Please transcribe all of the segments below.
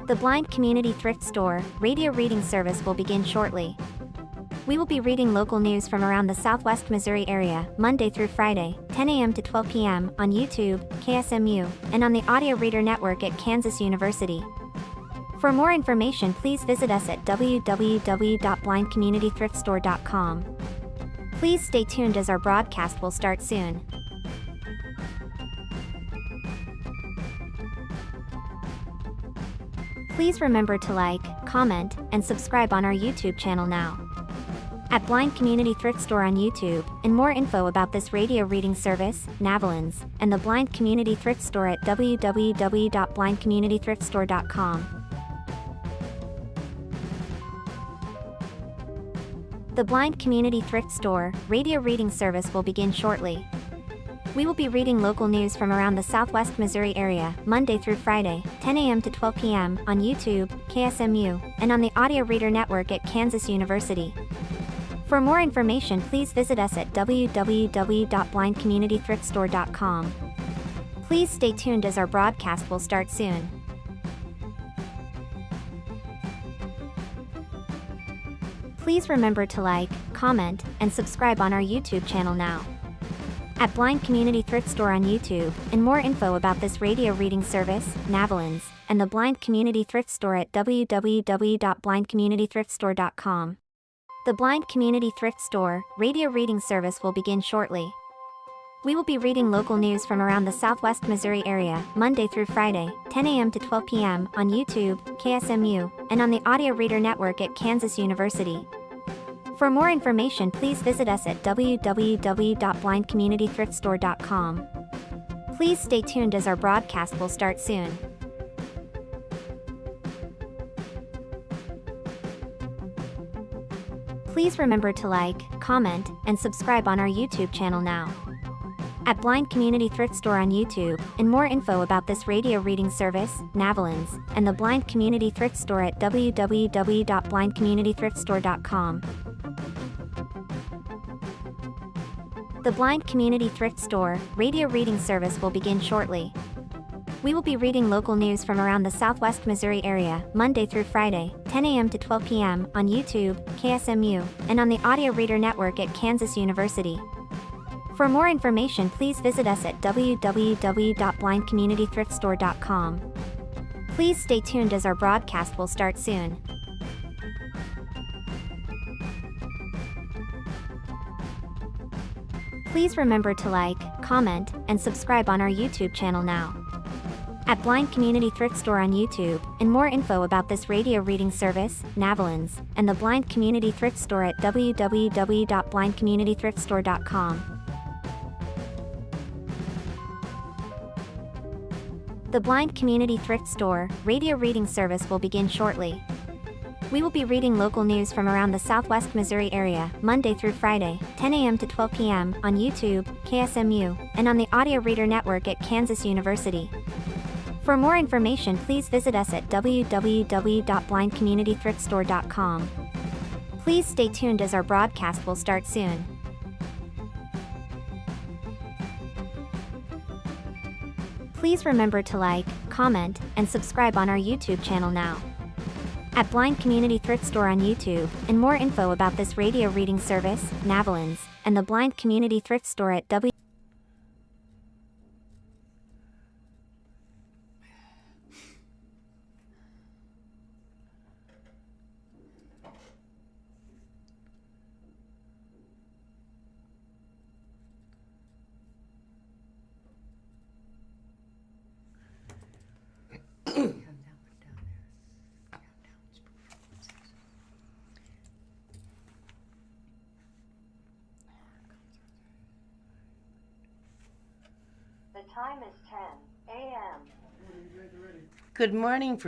The Blind Community Thrift Store radio reading service will begin shortly. We will be reading local news from around the Southwest Missouri area, Monday through Friday, 10 a.m. to 12 p.m. on YouTube, KSMU, and on the Audio Reader Network at Kansas University. For more information, please visit us at www.blindcommunitythriftstore.com. Please stay tuned as our broadcast will start soon. Please remember to like, comment, and subscribe on our YouTube channel now. At Blind Community Thrift Store on YouTube, and more info about this radio reading service, Navalins, and the Blind Community Thrift Store at www.blindcommunitythriftstore.com. The Blind Community Thrift Store radio reading service will begin shortly. We will be reading local news from around the Southwest Missouri area, Monday through Friday, 10 a.m. to 12 p.m. on YouTube, KSMU, and on the Audio Reader Network at Kansas University. For more information, please visit us at www.blindcommunitythriftstore.com. Please stay tuned as our broadcast will start soon. Please remember to like, comment, and subscribe on our YouTube channel now. At Blind Community Thrift Store on YouTube, and more info about this radio reading service, Navalins, and the Blind Community Thrift Store at www.blindcommunitythriftstore.com. The Blind Community Thrift Store radio reading service will begin shortly. We will be reading local news from around the Southwest Missouri area, Monday through Friday, 10 a.m. to 12 p.m. on YouTube, KSMU, and on the Audio Reader Network at Kansas University. For more information, please visit us at www.blindcommunitythriftstore.com. Please stay tuned as our broadcast will start soon. Please remember to like, comment, and subscribe on our YouTube channel now. At Blind Community Thrift Store on YouTube, and more info about this radio reading service, Navalins, and the Blind Community Thrift Store at www.blindcommunitythriftstore.com. The Blind Community Thrift Store radio reading service will begin shortly. We will be reading local news from around the Southwest Missouri area, Monday through Friday, 10 a.m. to 12 p.m. on YouTube, KSMU, and on the Audio Reader Network at Kansas University. For more information, please visit us at www.blindcommunitythriftstore.com. Please stay tuned as our broadcast will start soon. Please remember to like, comment, and subscribe on our YouTube channel now. At Blind Community Thrift Store on YouTube, and more info about this radio reading service, Navalins, and the Blind Community Thrift Store at www.blindcommunitythriftstore.com. The Blind Community Thrift Store radio reading service will begin shortly. We will be reading local news from around the Southwest Missouri area, Monday through Friday, 10 a.m. to 12 p.m. on YouTube, KSMU, and on the Audio Reader Network at Kansas University. For more information, please visit us at www.blindcommunitythriftstore.com. Please stay tuned as our broadcast will start soon. Please remember to like, comment, and subscribe on our YouTube channel now. At Blind Community Thrift Store on YouTube, and more info about this radio reading service, Navalins, and the Blind Community Thrift Store at www. The time is 10 a.m. Good morning.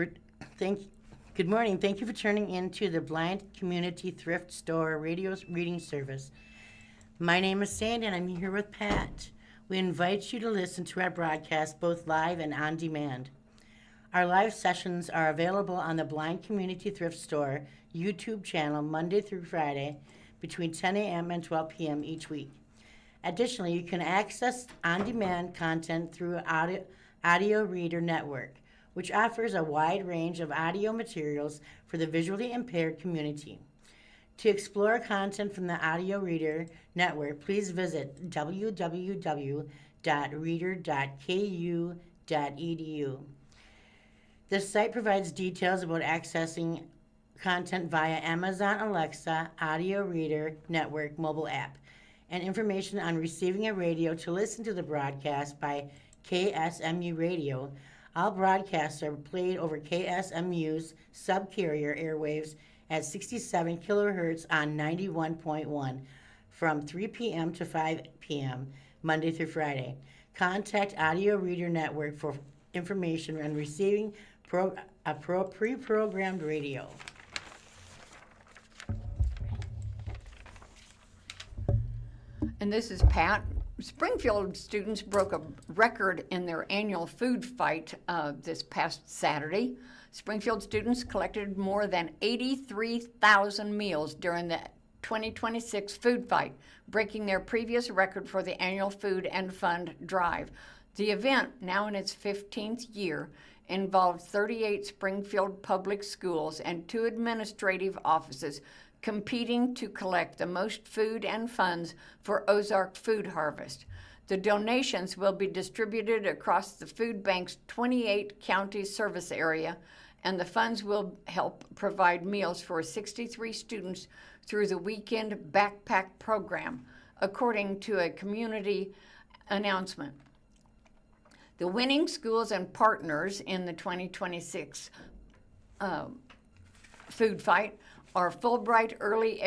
Good morning. Thank you for tuning in to the Blind Community Thrift Store radio reading service. My name is Sandy, and I'm here with Pat. We invite you to listen to our broadcast both live and on demand. Our live sessions are available on the Blind Community Thrift Store YouTube channel Monday through Friday between 10 a.m. and 12 p.m. each week. Additionally, you can access on-demand content through Audio Reader Network, which offers a wide range of audio materials for the visually impaired community. To explore content from the Audio Reader Network, please visit www.reader.ku.edu. This site provides details about accessing content via Amazon Alexa Audio Reader Network mobile app and information on receiving a radio to listen to the broadcast by KSMU Radio. All broadcasts are played over KSMU's subcarrier airwaves at 67 kilohertz on 91.1 from 3 p.m. to 5 p.m. Monday through Friday. Contact Audio Reader Network for information on receiving pre-programmed radio. And this is Pat. Springfield students broke a record in their annual food fight this past Saturday. Springfield students collected more than 83,000 meals during the 2026 food fight, breaking their previous record for the annual food and fund drive. The event, now in its 15th year, involved 38 Springfield public schools and 2 administrative offices competing to collect the most food and funds for Ozark Food Harvest. The donations will be distributed across the food bank's 28 county service area, and the funds will help provide meals for 63 students through the weekend backpack program, according to a community announcement. The winning schools and partners in the 2026 food fight are Fulbright Early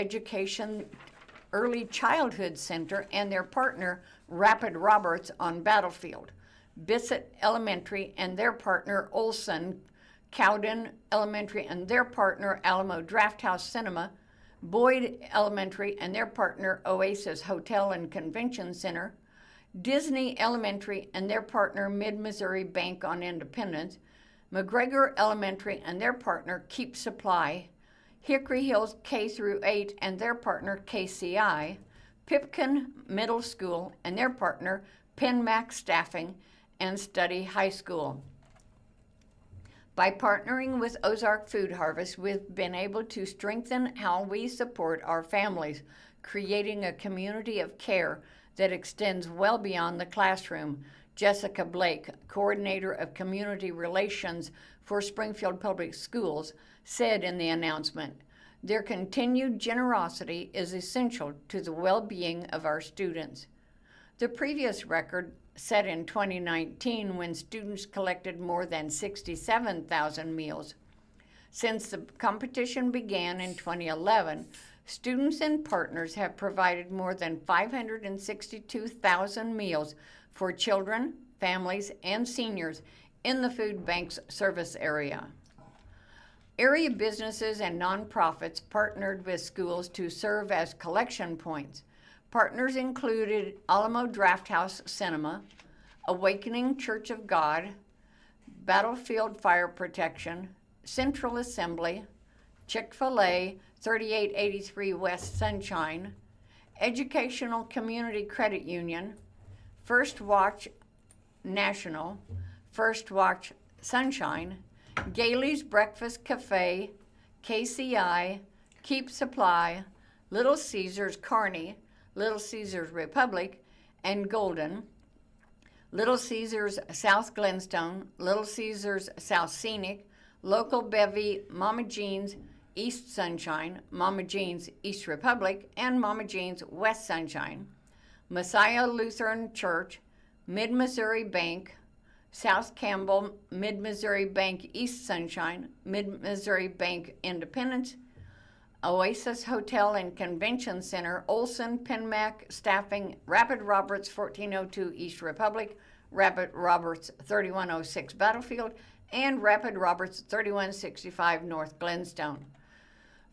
Childhood Center and their partner Rapid Roberts on Battlefield, Bissett Elementary and their partner Olson, Cowden Elementary and their partner Alamo Drafthouse Cinema, Boyd Elementary and their partner Oasis Hotel and Convention Center, Disney Elementary and their partner Mid-Missouri Bank on Independence, McGregor Elementary and their partner Keep Supply, Hickory Hills K-8 and their partner KCI, Pipkin Middle School and their partner PenMac Staffing and Study High School. By partnering with Ozark Food Harvest, we've been able to strengthen how we support our families, creating a community of care that extends well beyond the classroom, Jessica Blake, Coordinator of Community Relations for Springfield Public Schools, said in the announcement. Their continued generosity is essential to the well-being of our students. The previous record, set in 2019 when students collected more than 67,000 meals. Since the competition began in 2011, students and partners have provided more than 562,000 meals for children, families, and seniors in the food bank's service area. Area businesses and nonprofits partnered with schools to serve as collection points. Partners included Alamo Drafthouse Cinema, Awakening Church of God, Battlefield Fire Protection, Central Assembly, Chick-fil-A, 3883 West Sunshine, Educational Community Credit Union, First Watch National, First Watch Sunshine, Gailey's Breakfast Cafe, KCI, Keep Supply, Little Caesars Kearney, Little Caesars Republic, and Golden, Little Caesars South Glenstone, Little Caesars South Scenic, Local Bevy, Mama Jean's East Sunshine, Mama Jean's East Republic, and Mama Jean's West Sunshine, Messiah Lutheran Church, Mid-Missouri Bank, South Campbell, Mid-Missouri Bank East Sunshine, Mid-Missouri Bank Independence, Oasis Hotel and Convention Center, Olson, PenMac Staffing, Rapid Roberts 1402 East Republic, Rapid Roberts 3106 Battlefield, and Rapid Roberts 3165 North Glenstone.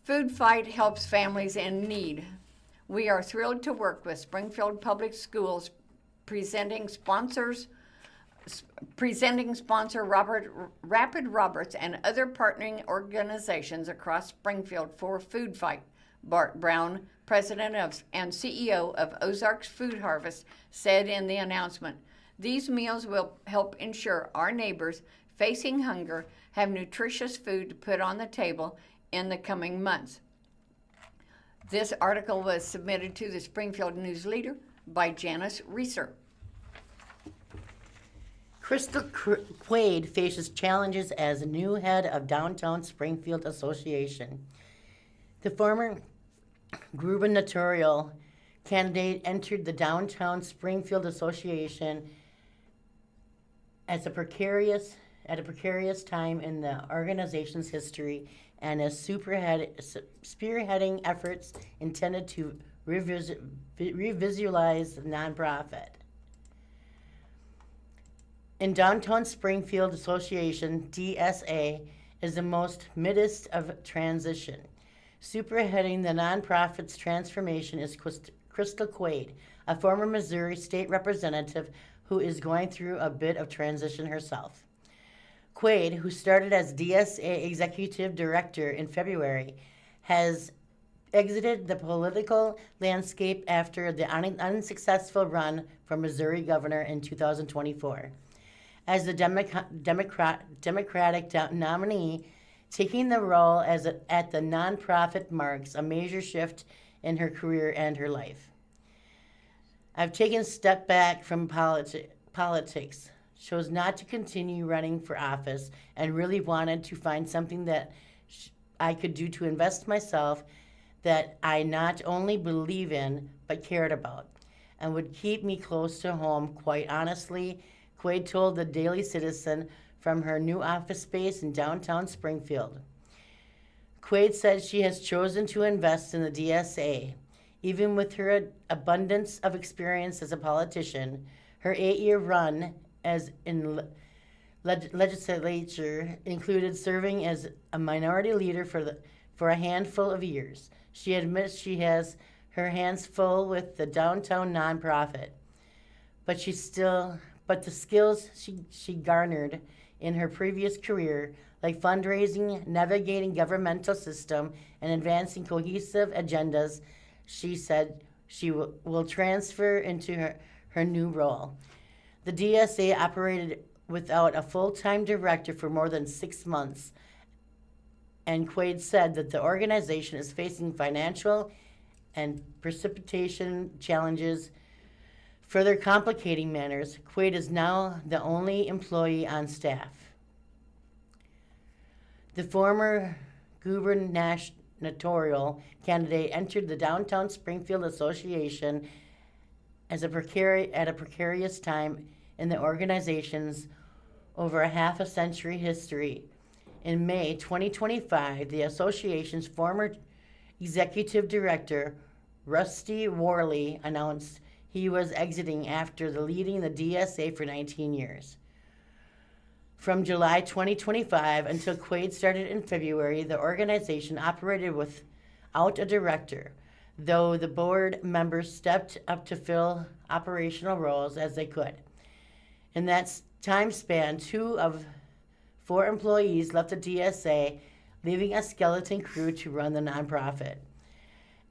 Food Fight helps families in need. We are thrilled to work with Springfield Public Schools presenting sponsor Rapid Roberts and other partnering organizations across Springfield for Food Fight. Bart Brown, president and CEO of Ozarks Food Harvest, said in the announcement, "These meals will help ensure our neighbors facing hunger have nutritious food to put on the table in the coming months. This article was submitted to the Springfield News-Leader by Janice Reeser. Crystal Quaid faces challenges as a new head of Downtown Springfield Association. The former gubernatorial candidate entered the Downtown Springfield Association at a precarious time in the organization's history and is spearheading efforts intended to revisualize the nonprofit. In Downtown Springfield Association, DSA is the most midst of transition. Spearheading the nonprofit's transformation is Crystal Quaid, a former Missouri state representative who is going through a bit of transition herself. Quaid, who started as DSA Executive Director in February, has exited the political landscape after the unsuccessful run for Missouri governor in 2024. As the Democratic nominee, taking the role at the nonprofit marks a major shift in her career and her life. I've taken a step back from politics, chose not to continue running for office, and really wanted to find something that I could do to invest myself that I not only believe in, but cared about, and would keep me close to home. Quite honestly, Quaid told the Daily Citizen from her new office space in downtown Springfield. Quaid said she has chosen to invest in the DSA. Even with her abundance of experience as a politician, her 8-year run as in legislature included serving as a minority leader for a handful of years. She admits she has her hands full with the downtown nonprofit, but the skills she garnered in her previous career, like fundraising, navigating governmental system, and advancing cohesive agendas, she said she will transfer into her new role. The DSA operated without a full-time director for more than 6 months, and Quaid said that the organization is facing financial and precipitation challenges, further complicating matters. Quaid is now the only employee on staff. The former gubernatorial candidate entered the Downtown Springfield Association at a precarious time in the organization's over a half a century history. In May 2025, the association's former executive director, Rusty Worley, announced he was exiting after leading the DSA for 19 years. From July 2025 until Quaid started in February, the organization operated without a director, though the board members stepped up to fill operational roles as they could. In that time span, 2 of 4 employees left the DSA, leaving a skeleton crew to run the nonprofit.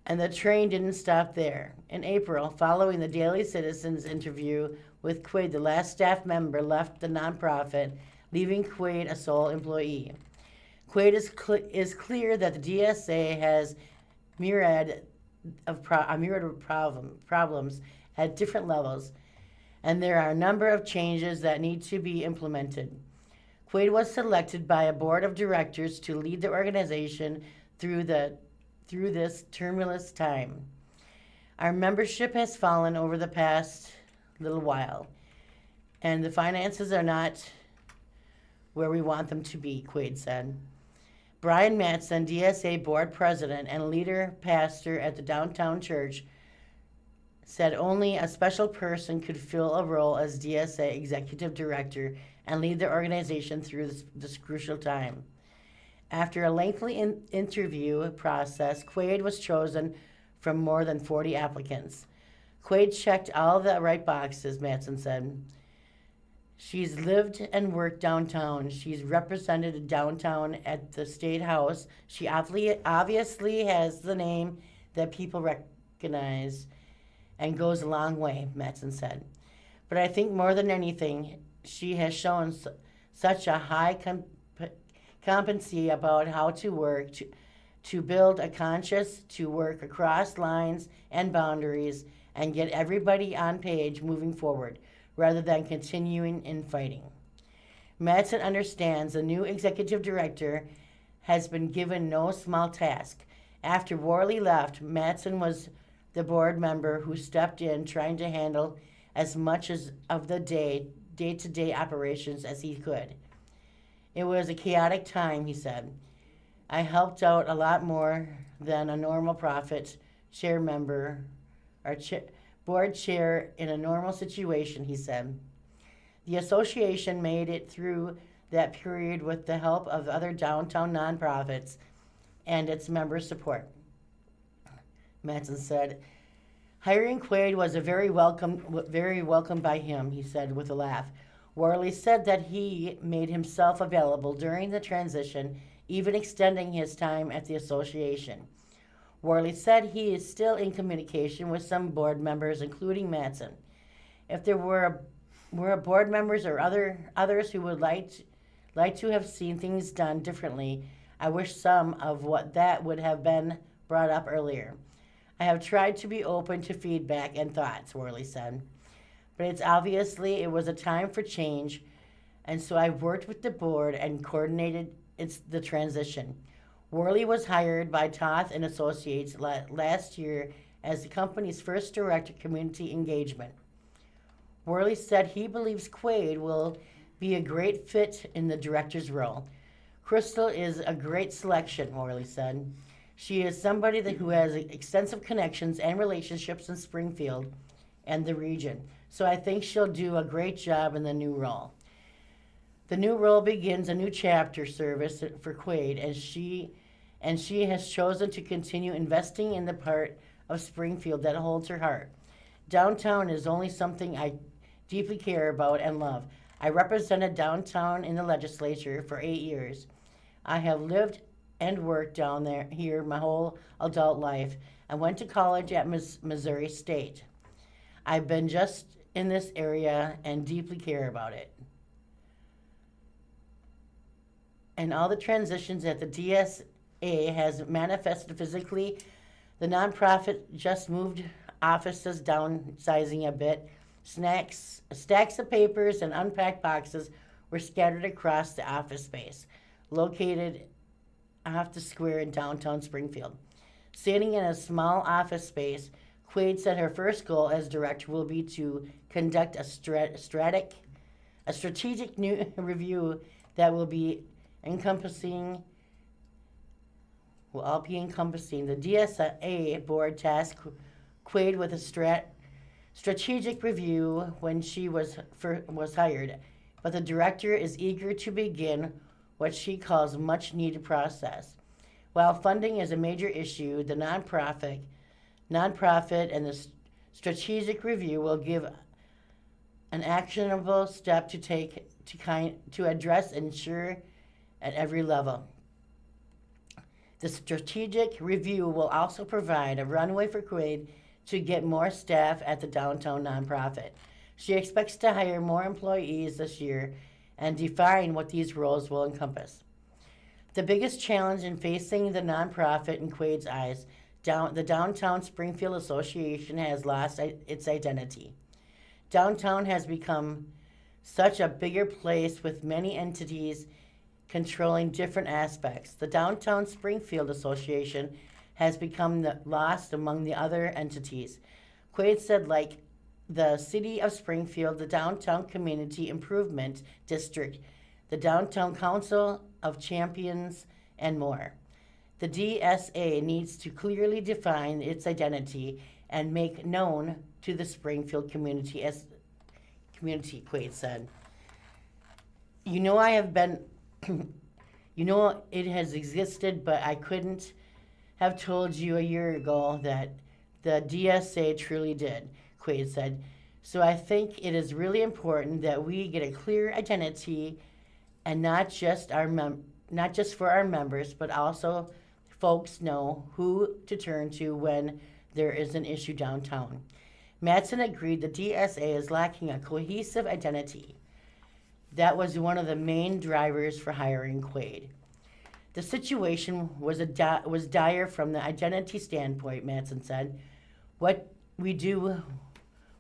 And the train didn't stop there. In April, following the Daily Citizen's interview with Quaid, the last staff member left the nonprofit, leaving Quaid a sole employee. Quaid is clear that the DSA has a myriad of problems at different levels, and there are a number of changes that need to be implemented. Quaid was selected by a board of directors to lead the organization through this tumultuous time. Our membership has fallen over the past little while, and the finances are not where we want them to be, Quaid said. Brian Matson, DSA board president and leader pastor at the downtown church, said only a special person could fill a role as DSA executive director and lead the organization through this crucial time. After a lengthy interview process, Quaid was chosen from more than 40 applicants. Quaid checked all the right boxes, Matson said. She's lived and worked downtown. She's represented downtown at the State House. She obviously has the name that people recognize and goes a long way, Matson said. But I think more than anything, she has shown such a high competency about how to work, to build a conscience, to work across lines and boundaries, and get everybody on page moving forward, rather than continuing in fighting. Madsen understands the new executive director has been given no small task. After Worley left, Madsen was the board member who stepped in, trying to handle as much of the day-to-day operations as he could. It was a chaotic time, he said. I helped out a lot more than a normal profit share member or board chair in a normal situation, he said. The association made it through that period with the help of other downtown nonprofits and its member support. Madsen said, hiring Quaid was very welcome by him, he said with a laugh. Worley said that he made himself available during the transition, even extending his time at the association. Worley said he is still in communication with some board members, including Madsen. If there were board members or others who would like to have seen things done differently, I wish some of what that would have been brought up earlier. I have tried to be open to feedback and thoughts, Worley said. But it was a time for change, and so I worked with the board and coordinated the transition. Worley was hired by Toth and Associates last year as the company's first director of community engagement. Worley said he believes Quaid will be a great fit in the director's role. Crystal is a great selection, Worley said. She is somebody who has extensive connections and relationships in Springfield and the region, so I think she'll do a great job in the new role. The new role begins a new chapter service for Quaid, and she has chosen to continue investing in the part of Springfield that holds her heart. Downtown is only something I deeply care about and love. I represented downtown in the legislature for 8 years. I have lived and worked here my whole adult life. I went to college at Missouri State. I've been just in this area and deeply care about it. And all the transitions at the DSA has manifested physically. The nonprofit just moved offices, downsizing a bit. Stacks of papers and unpacked boxes were scattered across the office space, located off the square in downtown Springfield. Sitting in a small office space, Quaid said her first goal as director will be to conduct a strategic new review that will all be encompassing the DSA board task Quaid with a strategic review when she was hired, but the director is eager to begin what she calls much needed process. While funding is a major issue, the nonprofit and the strategic review will give an actionable step to take to address and ensure at every level. The strategic review will also provide a runway for Quaid to get more staff at the downtown nonprofit. She expects to hire more employees this year and define what these roles will encompass. The biggest challenge in facing the nonprofit in Quaid's eyes, the Downtown Springfield Association has lost its identity. Downtown has become such a bigger place with many entities controlling different aspects. The Downtown Springfield Association has become lost among the other entities. Quaid said, like the City of Springfield, the Downtown Community Improvement District, the Downtown Council of Champions, and more. The DSA needs to clearly define its identity and make known to the Springfield community, Quaid said. It has existed, but I couldn't have told you a year ago that the DSA truly did, Quaid said. So I think it is really important that we get a clear identity, and not just for our members, but also folks know who to turn to when there is an issue downtown. Madsen agreed the DSA is lacking a cohesive identity. That was one of the main drivers for hiring Quaid. The situation was dire from the identity standpoint, Matson said. What we do,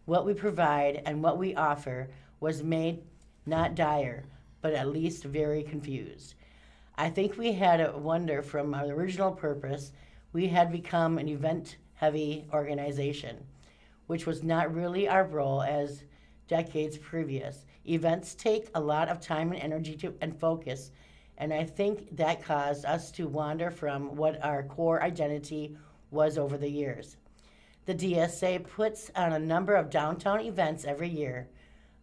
what we provide, and what we offer was made not dire, but at least very confused. I think we had a wonder from our original purpose. We had become an event-heavy organization, which was not really our role as decades previous. Events take a lot of time and energy and focus, and I think that caused us to wander from what our core identity was over the years. The DSA puts on a number of downtown events every year,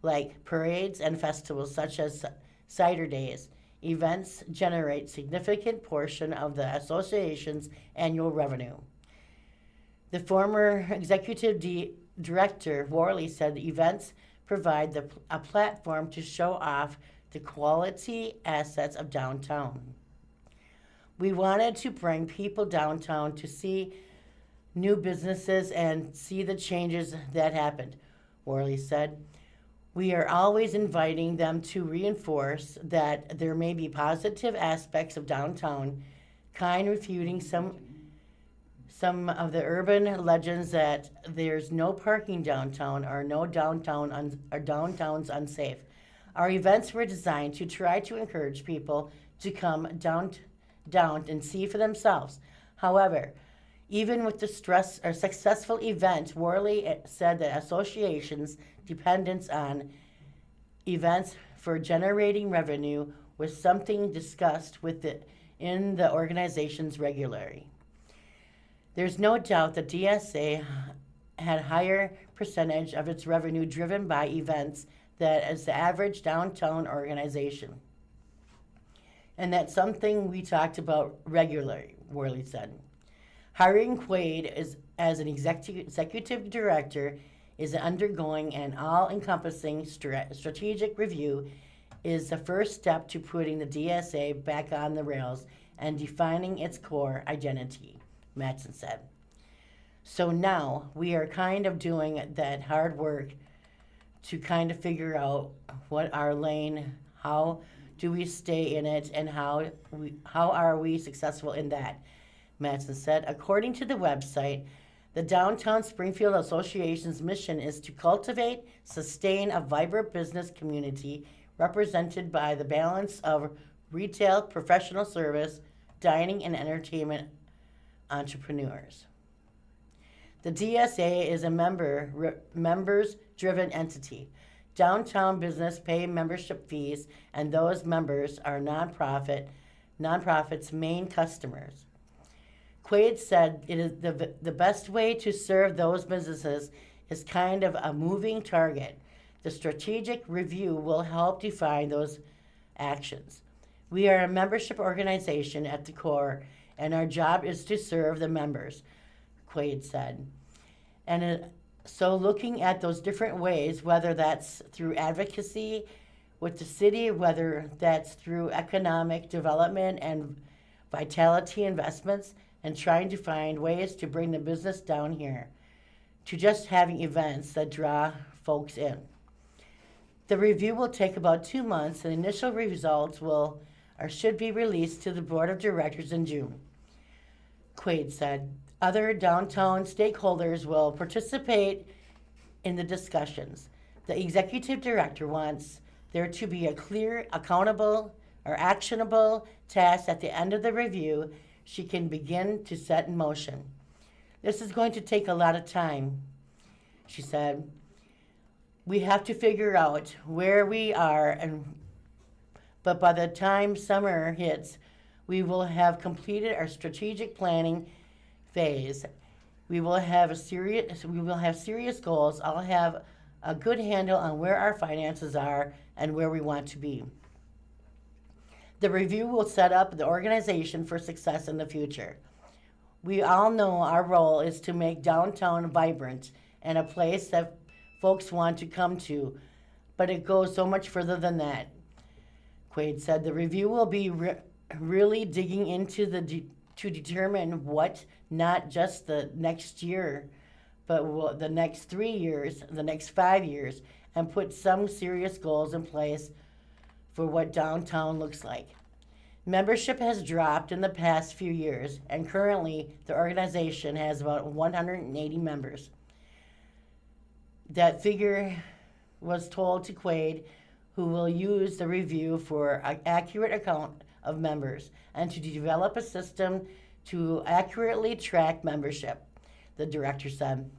like parades and festivals such as Cider Days. Events generate significant portion of the association's annual revenue. The former executive director, Worley, said events provide a platform to show off the quality assets of downtown. We wanted to bring people downtown to see new businesses and see the changes that happened, Worley said. We are always inviting them to reinforce that there may be positive aspects of downtown, kind refuting some of the urban legends that there's no parking downtown or no downtown's unsafe. Our events were designed to try to encourage people to come down and see for themselves. However, even with the successful event, Worley said that associations' dependence on events for generating revenue was something discussed in the organizations regularly. There's no doubt that DSA had a higher percentage of its revenue driven by events than as the average downtown organization. And that's something we talked about regularly, Worley said. Hiring Quaid as an executive director is undergoing an all-encompassing strategic review is the first step to putting the DSA back on the rails and defining its core identity, Matson said. So now we are kind of doing that hard work to kind of figure out what our lane, how do we stay in it, and how are we successful in that, Matson said. According to the website, the Downtown Springfield Association's mission is to cultivate, sustain a vibrant business community represented by the balance of retail, professional service, dining, and entertainment entrepreneurs. The DSA is a members-driven entity. Downtown business pay membership fees, and those members are nonprofits' main customers. Quaid said it is the best way to serve those businesses is kind of a moving target. The strategic review will help define those actions. We are a membership organization at the core, and our job is to serve the members, Quaid said. And so looking at those different ways, whether that's through advocacy with the city, whether that's through economic development and vitality investments, and trying to find ways to bring the business down here, to just having events that draw folks in. The review will take about 2 months, and initial results should be released to the board of directors in June. Quaid said other downtown stakeholders will participate in the discussions. The executive director wants there to be a clear, accountable, or actionable task at the end of the review she can begin to set in motion. This is going to take a lot of time, she said. We have to figure out where we are, but by the time summer hits, we will have completed our strategic planning phase. We will have serious goals. I'll have a good handle on where our finances are and where we want to be. The review will set up the organization for success in the future. We all know our role is to make downtown vibrant and a place that folks want to come to, but it goes so much further than that. Quaid said the review will be really digging into to determine what, not just the next year, but the next 3 years, the next 5 years, and put some serious goals in place for what downtown looks like. Membership has dropped in the past few years, and currently the organization has about 180 members. That figure was told to Quaid, who will use the review for an accurate account of members and to develop a system to accurately track membership, the director said.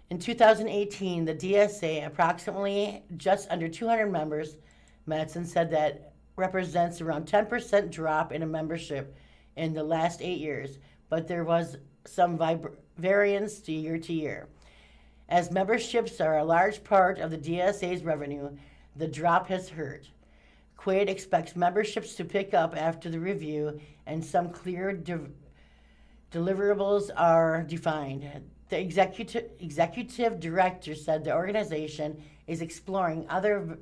In 2018, the DSA, approximately just under 200 members, Madsen said that represents around 10% drop in a membership in the last 8 years, but there was some variance to year. As memberships are a large part of the DSA's revenue, the drop has hurt. Quaid expects memberships to pick up after the review and some clear deliverables are defined. The executive director said the organization is exploring other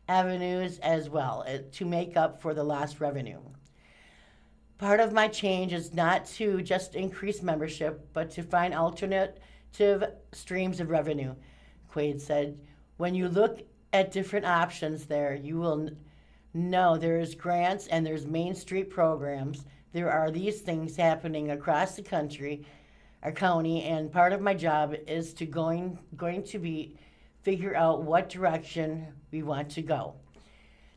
avenues as well to make up for the lost revenue. Part of my change is not to just increase membership, but to find alternative streams of revenue, Quaid said. When you look at different options there, you will know there's grants and there's Main Street programs. There are these things happening across the country, our county, and part of my job is to going to be figure out what direction we want to go.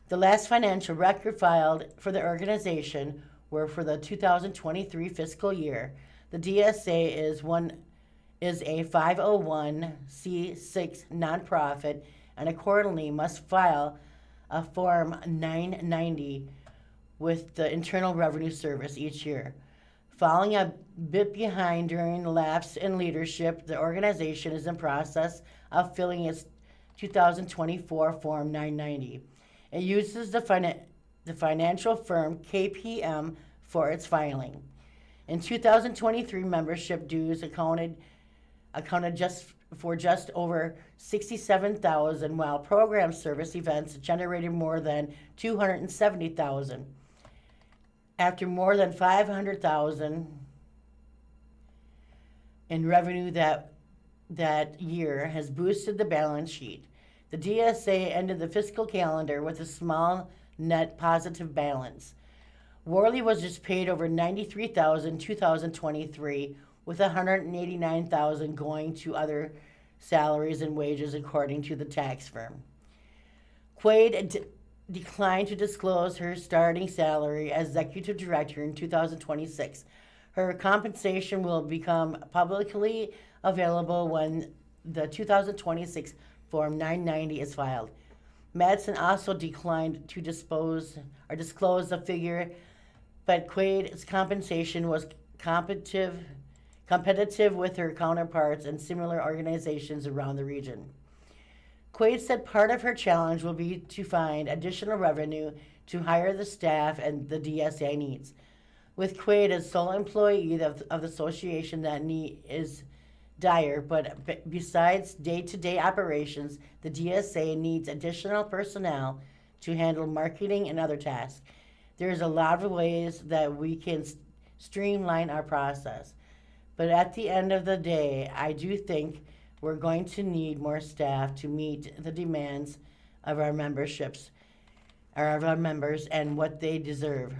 The last financial record filed for the organization were for the 2023 fiscal year. The DSA is a 501c6 nonprofit and accordingly must file a Form 990 with the Internal Revenue Service each year. Falling a bit behind during the lapse in leadership, the organization is in process of filling its 2024 Form 990. It uses the financial firm KPM for its filing. In 2023, membership dues accounted just over $67,000, while program service events generated more than $270,000. After more than $500,000 in revenue that year has boosted the balance sheet. The DSA ended the fiscal calendar with a small net positive balance. Worley was just paid over $93,000 in 2023, with $189,000 going to other salaries and wages according to the tax firm. Quaid declined to disclose her starting salary as executive director in 2026. Her compensation will become publicly available when the 2026 Form 990 is filed. Madsen also declined to disclose the figure, but Quaid's compensation was competitive with her counterparts and similar organizations around the region. Quaid said part of her challenge will be to find additional revenue to hire the staff and the DSA needs. With Quaid as sole employee of the association, that need is dire, but besides day-to-day operations, the DSA needs additional personnel to handle marketing and other tasks. There's a lot of ways that we can streamline our process. But at the end of the day, I do think we're going to need more staff to meet the demands of our memberships, or of our members, and what they deserve.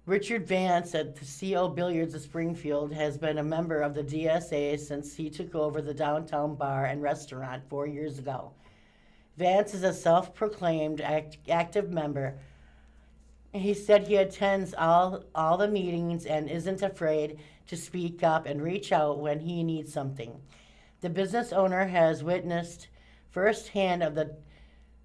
Richard Vance at the CO Billiards of Springfield has been a member of the DSA since he took over the downtown bar and restaurant 4 years ago. Vance is a self-proclaimed active member. He said he attends all the meetings and isn't afraid to speak up and reach out when he needs something. The business owner has witnessed firsthand of the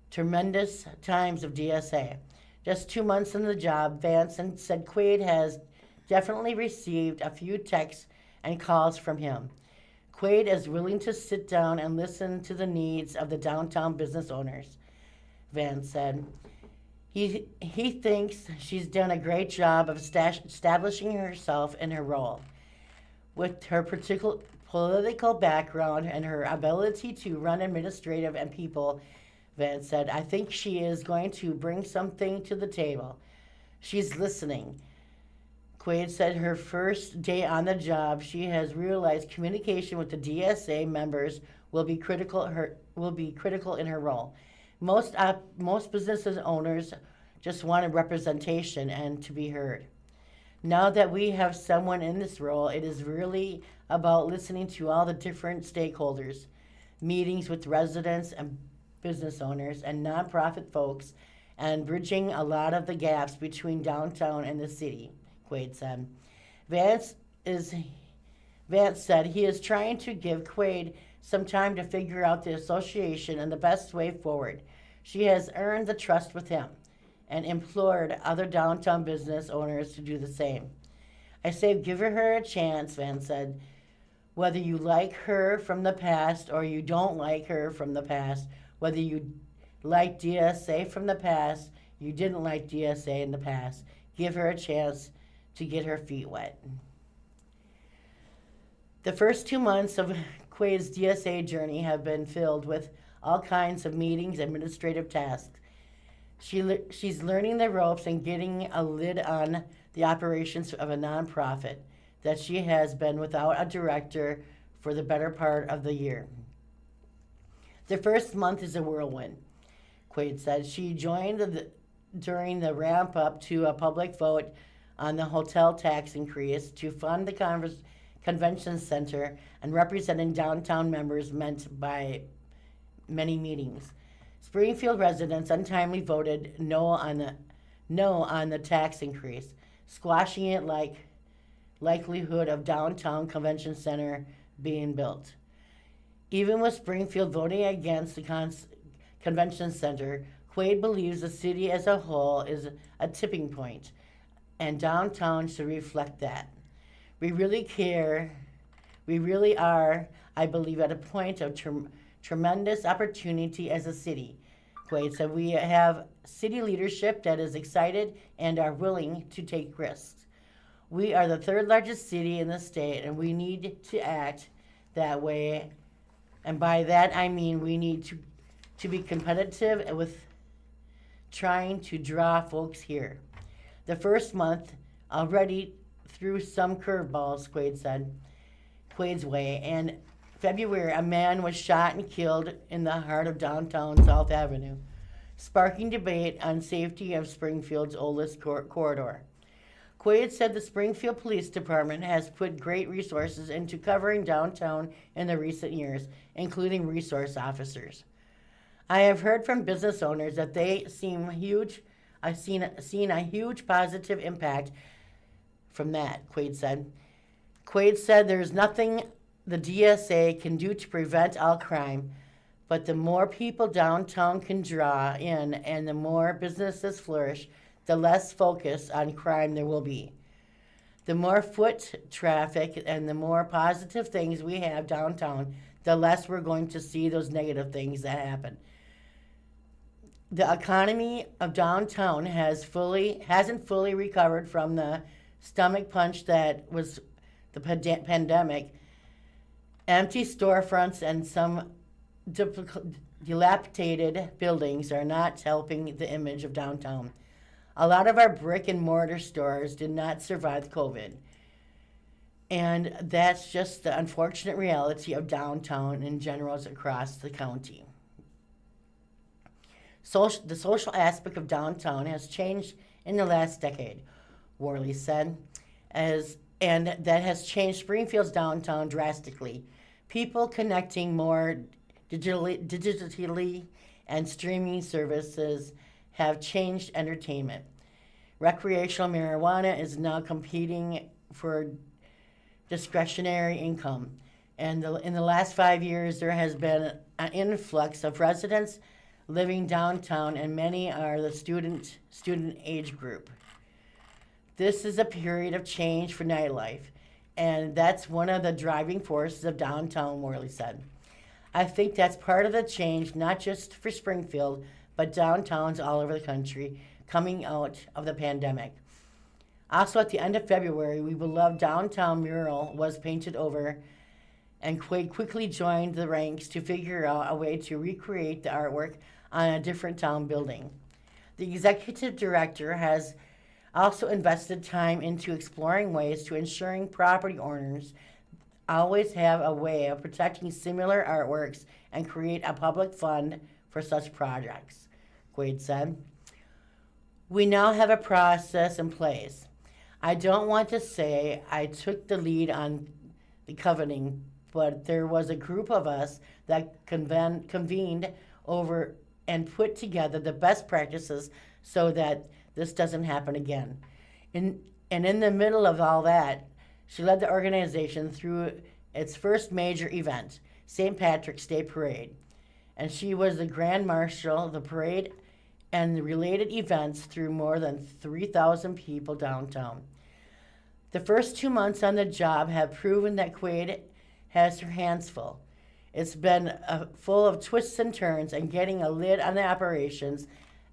tremendous times of DSA. Just 2 months in the job, Vance said Quaid has definitely received a few texts and calls from him. Quaid is willing to sit down and listen to the needs of the downtown business owners, Vance said. He thinks she's done a great job of establishing herself in her role. With her particular political background and her ability to run administrative and people, Vance said, I think she is going to bring something to the table. She's listening. Quaid said her first day on the job, she has realized communication with the DSA members will be critical in her role. Most businesses owners just wanted representation and to be heard. Now that we have someone in this role, it is really about listening to all the different stakeholders, meetings with residents and business owners and nonprofit folks, and bridging a lot of the gaps between downtown and the city, Quaid said. Vance said he is trying to give Quaid some time to figure out the association and the best way forward. She has earned the trust with him and implored other downtown business owners to do the same. I say give her a chance, Vance said. Whether you like her from the past or you don't like her from the past, whether you like DSA from the past, you didn't like DSA in the past, give her a chance to get her feet wet. The first 2 months of Quaid's DSA journey have been filled with all kinds of meetings, administrative tasks. She's learning the ropes and getting a lid on the operations of a nonprofit that she has been without a director for the better part of the year. The first month is a whirlwind, Quaid said. She joined during the ramp up to a public vote on the hotel tax increase to fund the convention center and representing downtown members meant by many meetings. Springfield residents untimely voted no on the tax increase, squashing it like likelihood of downtown convention center being built. Even with Springfield voting against the convention center, Quaid believes the city as a whole is a tipping point, and downtown should reflect that. We really are, I believe, at a point of tremendous opportunity as a city. Quaid said, we have city leadership that is excited and are willing to take risks. We are the third largest city in the state, and we need to act that way. And by that, I mean we need to be competitive with trying to draw folks here. The first month already threw some curveballs, Quaid said, Quaid's way. In February, a man was shot and killed in the heart of downtown South Avenue, sparking debate on safety of Springfield's oldest corridor. Quaid said the Springfield Police Department has put great resources into covering downtown in the recent years, including resource officers. I have heard from business owners that they seen a huge positive impact from that, Quaid said. Quaid said there's nothing the DSA can do to prevent all crime, but the more people downtown can draw in and the more businesses flourish, the less focus on crime there will be. The more foot traffic and the more positive things we have downtown, the less we're going to see those negative things that happen. The economy of downtown hasn't fully recovered from the stomach punch that was the pandemic. Empty storefronts and some dilapidated buildings are not helping the image of downtown. A lot of our brick and mortar stores did not survive COVID. And that's just the unfortunate reality of downtown in general across the county. The social aspect of downtown has changed in the last decade, Worley said, and that has changed Springfield's downtown drastically. People connecting more digitally and streaming services have changed entertainment. Recreational marijuana is now competing for discretionary income. And in the last 5 years, there has been an influx of residents living downtown, and many are the student age group. This is a period of change for nightlife, and that's one of the driving forces of downtown, Worley said. I think that's part of the change, not just for Springfield, but downtowns all over the country coming out of the pandemic. Also, at the end of February, we beloved downtown mural was painted over, and Quaid quickly joined the ranks to figure out a way to recreate the artwork on a different town building. The executive director has also invested time into exploring ways to ensuring property owners always have a way of protecting similar artworks and create a public fund for such projects, Quaid said. We now have a process in place. I don't want to say I took the lead on the coveting, but there was a group of us that convened over and put together the best practices so that this doesn't happen again. And in the middle of all that, she led the organization through its first major event, St. Patrick's Day Parade. And she was the Grand Marshal of the parade and the related events through more than 3,000 people downtown. The first 2 months on the job have proven that Quaid has her hands full. It's been full of twists and turns, and getting a lid on the operations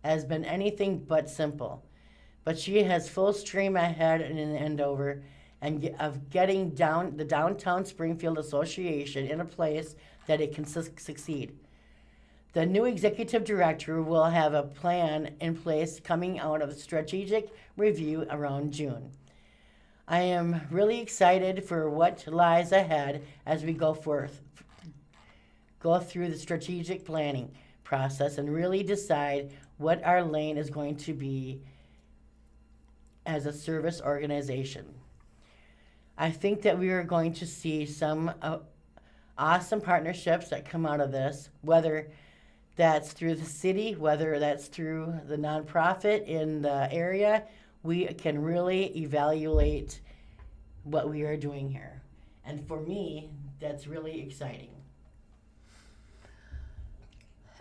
has been anything but simple. But she has full stream ahead and over of getting the Downtown Springfield Association in a place that it can succeed. The new executive director will have a plan in place coming out of a strategic review around June. I am really excited for what lies ahead as we go through the strategic planning process and really decide what our lane is going to be as a service organization. I think that we are going to see some awesome partnerships that come out of this, whether that's through the city, whether that's through the nonprofit in the area. We can really evaluate what we are doing here. And for me, that's really exciting.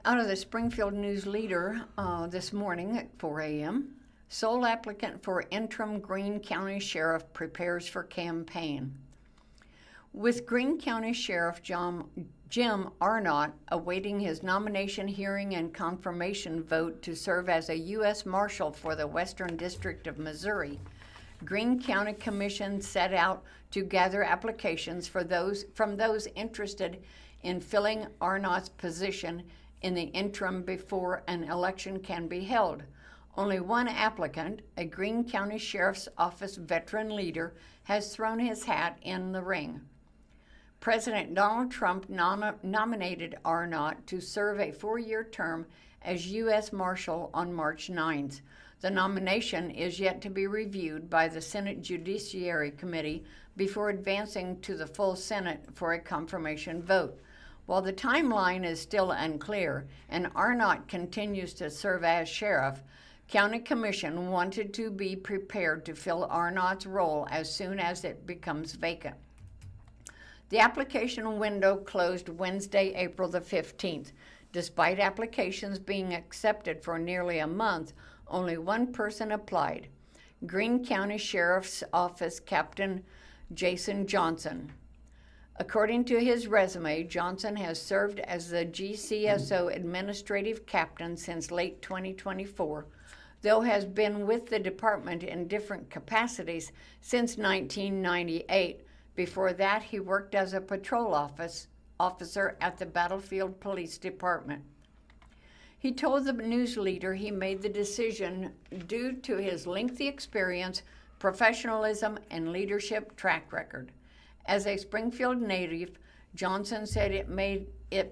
Out of the Springfield News-Leader this morning at 4 a.m., sole applicant for interim Greene County Sheriff prepares for campaign. With Greene County Sheriff Jim Arnott awaiting his nomination hearing and confirmation vote to serve as a U.S. Marshal for the Western District of Missouri, Greene County Commission set out to gather applications from those interested in filling Arnott's position in the interim before an election can be held. Only one applicant, a Greene County Sheriff's Office veteran leader, has thrown his hat in the ring. President Donald Trump nominated Arnott to serve a 4-year term as U.S. Marshal on March 9th. The nomination is yet to be reviewed by the Senate Judiciary Committee before advancing to the full Senate for a confirmation vote. While the timeline is still unclear and Arnott continues to serve as sheriff, County Commission wanted to be prepared to fill Arnott's role as soon as it becomes vacant. The application window closed Wednesday, April the 15th. Despite applications being accepted for nearly a month, only one person applied. Greene County Sheriff's Office Captain Jason Johnson. According to his resume, Johnson has served as the GCSO administrative captain since late 2024, though has been with the department in different capacities since 1998. Before that, he worked as a patrol officer at the Battlefield Police Department. He told the News-Leader he made the decision due to his lengthy experience, professionalism, and leadership track record. As a Springfield native, Johnson said it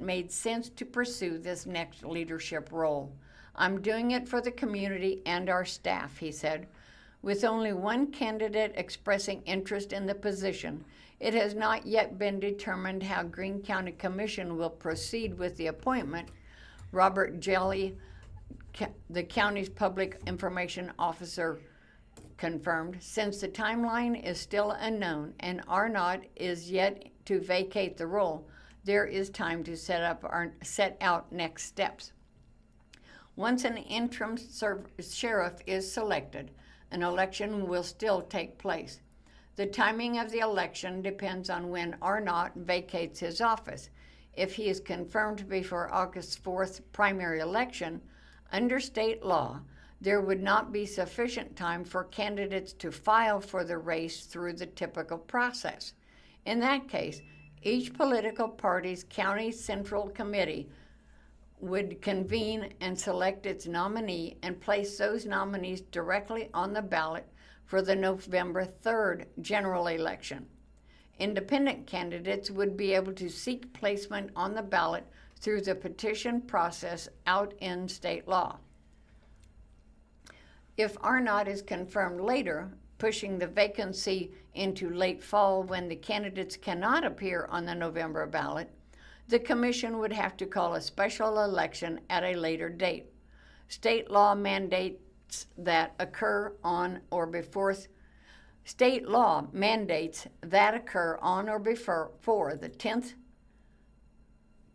made sense to pursue this next leadership role. I'm doing it for the community and our staff, he said. With only one candidate expressing interest in the position, it has not yet been determined how Greene County Commission will proceed with the appointment. Robert Jelly, the county's public information officer, confirmed. Since the timeline is still unknown and Arnott is yet to vacate the role, there is time to set out next steps. Once an interim sheriff is selected, an election will still take place. The timing of the election depends on when Arnott vacates his office. If he is confirmed before August 4th primary election, under state law, there would not be sufficient time for candidates to file for the race through the typical process. In that case, each political party's county central committee would convene and select its nominee and place those nominees directly on the ballot for the November 3rd general election. Independent candidates would be able to seek placement on the ballot through the petition process out in state law. If Arnott is confirmed later, pushing the vacancy into late fall when the candidates cannot appear on the November ballot, the commission would have to call a special election at a later date. State law mandates that occur on or before the 10th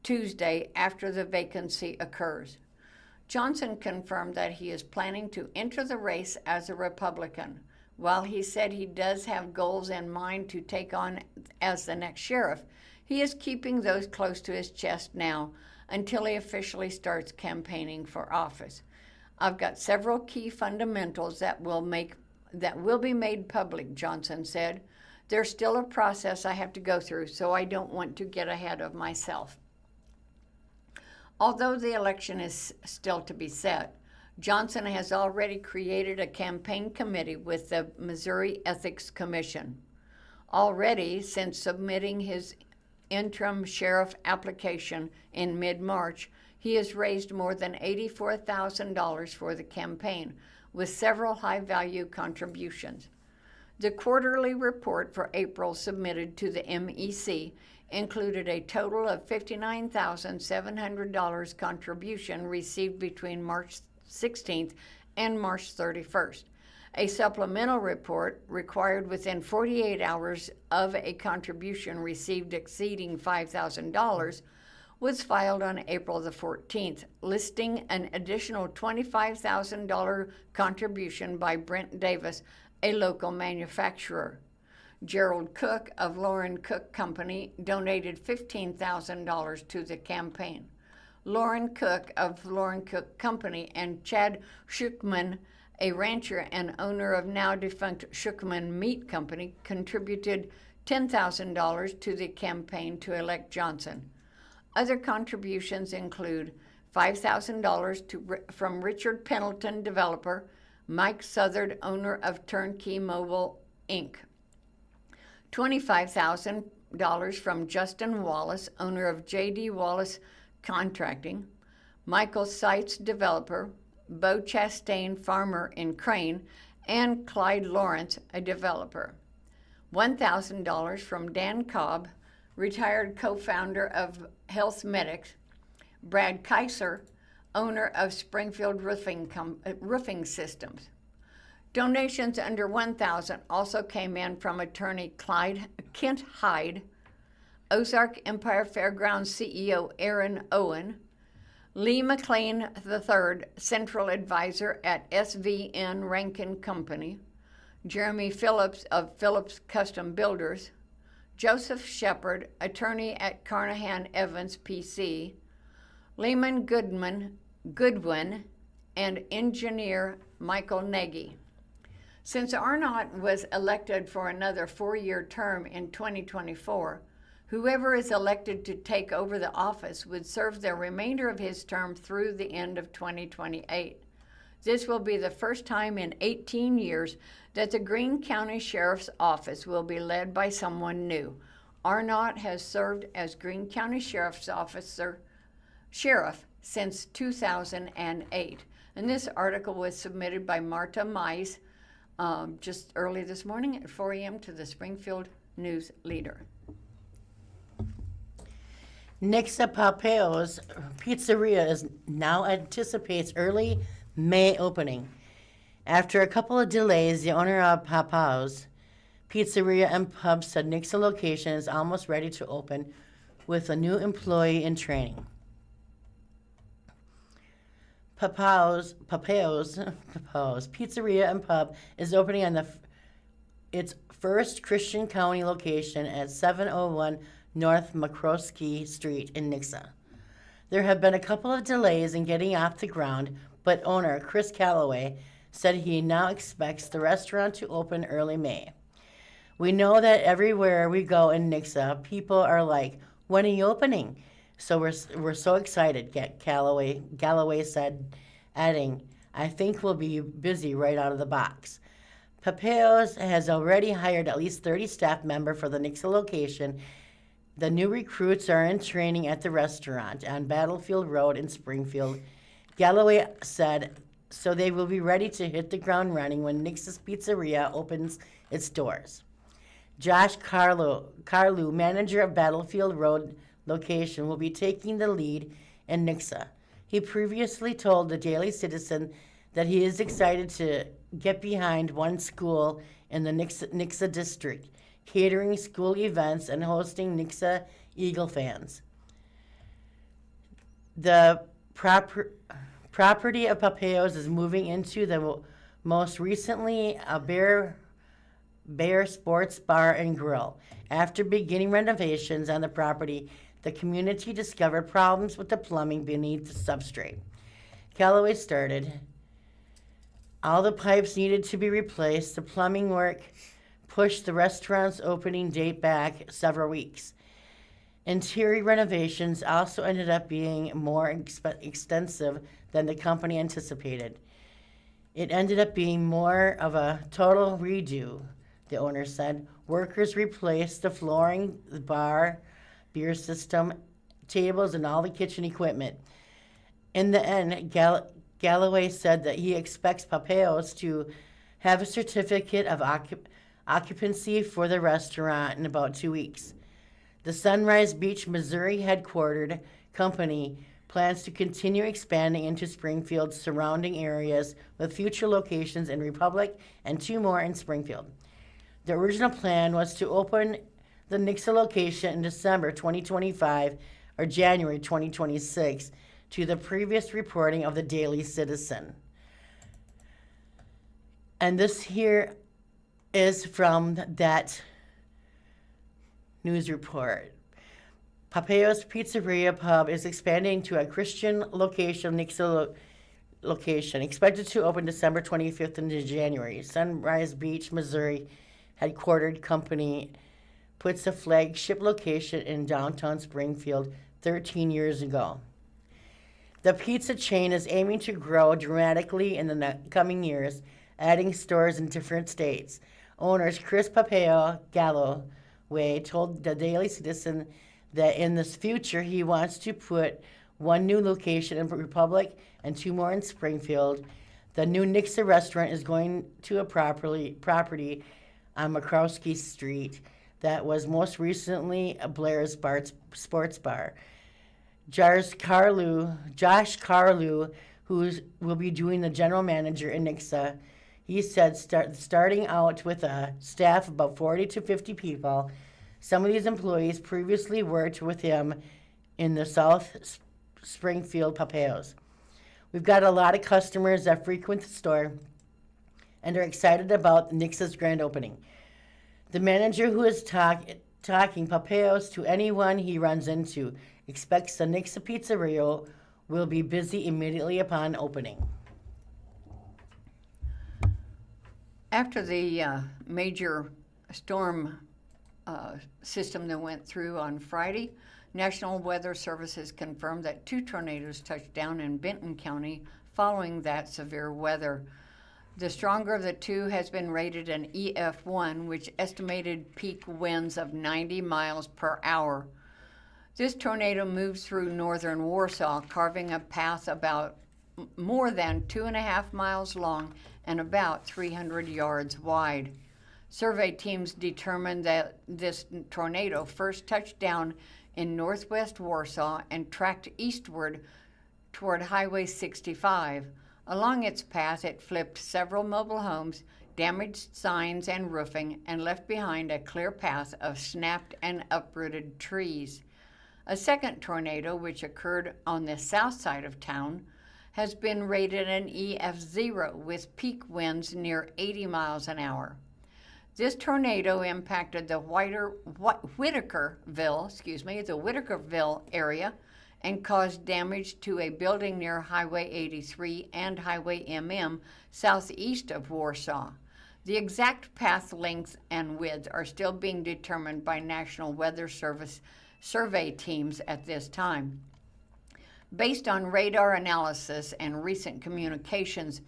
Tuesday after the vacancy occurs. Johnson confirmed that he is planning to enter the race as a Republican. While he said he does have goals in mind to take on as the next sheriff, he is keeping those close to his chest now until he officially starts campaigning for office. I've got several key fundamentals that will be made public, Johnson said. There's still a process I have to go through, so I don't want to get ahead of myself. Although the election is still to be set, Johnson has already created a campaign committee with the Missouri Ethics Commission. Already, since submitting his interim sheriff application in mid-March, he has raised more than $84,000 for the campaign, with several high-value contributions. The quarterly report for April submitted to the MEC included a total of $59,700 contribution received between March 16th and March 31st. A supplemental report required within 48 hours of a contribution received exceeding $5,000 was filed on April the 14th, listing an additional $25,000 contribution by Brent Davis, a local manufacturer. Gerald Cook of Lauren Cook Company donated $15,000 to the campaign. Lauren Cook of Lauren Cook Company and Chad Schuchman, a rancher and owner of now defunct Schuchman Meat Company, contributed $10,000 to the campaign to elect Johnson. Other contributions include $5,000 from Richard Pendleton, developer, Mike Southard, owner of Turnkey Mobile, Inc., $25,000 from Justin Wallace, owner of J.D. Wallace Contracting, Michael Seitz, developer, Bo Chastain, farmer in Crane, and Clyde Lawrence, a developer. $1,000 from Dan Cobb, retired co-founder of Health Medics, Brad Kaiser, owner of Springfield Roofing Systems. Donations under $1,000 also came in from attorney Kent Hyde, Ozark Empire Fairgrounds CEO Aaron Owen, Lee McLean III, Central Advisor at SVN Rankin Company, Jeremy Phillips of Phillips Custom Builders, Joseph Shepard, attorney at Carnahan Evans PC, Lehman Goodwin, and engineer Michael Nagy. Since Arnott was elected for another 4-year term in 2024, whoever is elected to take over the office would serve the remainder of his term through the end of 2028. This will be the first time in 18 years that the Greene County Sheriff's Office will be led by someone new. Arnott has served as Greene County Sheriff's Sheriff since 2008. And this article was submitted by Marta Mize just early this morning at 4 a.m. to the Springfield News-Leader. Nixa Papeo's Pizzeria now anticipates early May opening. After a couple of delays, the owner of Papeo's Pizzeria and Pub said Nixa location is almost ready to open with a new employee in training. Papeo's Pizzeria and Pub is opening on its first Christian County location at 701 North McCroskey Street in Nixa. There have been a couple of delays in getting off the ground, but owner Chris Calloway said he now expects the restaurant to open early May. We know that everywhere we go in Nixa, people are like, "When are you opening?" So we're so excited, Galloway said, adding, "I think we'll be busy right out of the box." Papeos has already hired at least 30 staff members for the Nixa location. The new recruits are in training at the restaurant on Battlefield Road in Springfield. Galloway said, so they will be ready to hit the ground running when Nixa's Pizzeria opens its doors. Josh Carlu, manager of Battlefield Road location, will be taking the lead in Nixa. He previously told the Daily Citizen that he is excited to get behind one school in the Nixa district, catering school events and hosting Nixa Eagle fans. The property of Papeos is moving into the most recently a Bear Sports Bar and Grill. After beginning renovations on the property, the community discovered problems with the plumbing beneath the substrate. Callaway started. All the pipes needed to be replaced. The plumbing work pushed the restaurant's opening date back several weeks. Interior renovations also ended up being more extensive than the company anticipated. It ended up being more of a total redo, the owner said. Workers replaced the flooring, the bar, beer system, tables, and all the kitchen equipment. In the end, Galloway said that he expects Papeos to have a certificate of occupancy for the restaurant in about 2 weeks. The Sunrise Beach, Missouri headquartered company plans to continue expanding into Springfield's surrounding areas with future locations in Republic and 2 more in Springfield. The original plan was to open the Nixa location in December 2025 or January 2026 to the previous reporting of the Daily Citizen. And this here is from that news report. Papeos Pizzeria Pub is expanding to a Christian location, Nixa location, expected to open December 25th into January. Sunrise Beach, Missouri headquartered company puts a flagship location in downtown Springfield 13 years ago. The pizza chain is aiming to grow dramatically in the coming years, adding stores in different states. Owners Chris Papeo Galloway told the Daily Citizen that in this future he wants to put 1 new location in Republic and 2 more in Springfield. The new Nixa restaurant is going to a property on Makrowski Street that was most recently a Blair's Sports Bar. Josh Carlu, who will be doing the general manager in Nixa, he said starting out with a staff of about 40 to 50 people. Some of these employees previously worked with him in the South Springfield Papeos. We've got a lot of customers that frequent the store and are excited about Nixa's grand opening. The manager who is talking Papeos to anyone he runs into expects the Nixa Pizzeria will be busy immediately upon opening. After the major storm system that went through on Friday, National Weather Service has confirmed that 2 tornadoes touched down in Benton County following that severe weather. The stronger of the 2 has been rated an EF1, which estimated peak winds of 90 miles per hour. This tornado moves through northern Warsaw, carving a path about more than 2.5 miles long and about 300 yards wide. Survey teams determined that this tornado first touched down in northwest Warsaw and tracked eastward toward Highway 65. Along its path, it flipped several mobile homes, damaged signs and roofing, and left behind a clear path of snapped and uprooted trees. A second tornado, which occurred on the south side of town, has been rated an EF0 with peak winds near 80 miles an hour. This tornado impacted the Whitakerville area and caused damage to a building near Highway 83 and Highway MM southeast of Warsaw. The exact path length and width are still being determined by National Weather Service survey teams at this time. Based on radar analysis and recent communications,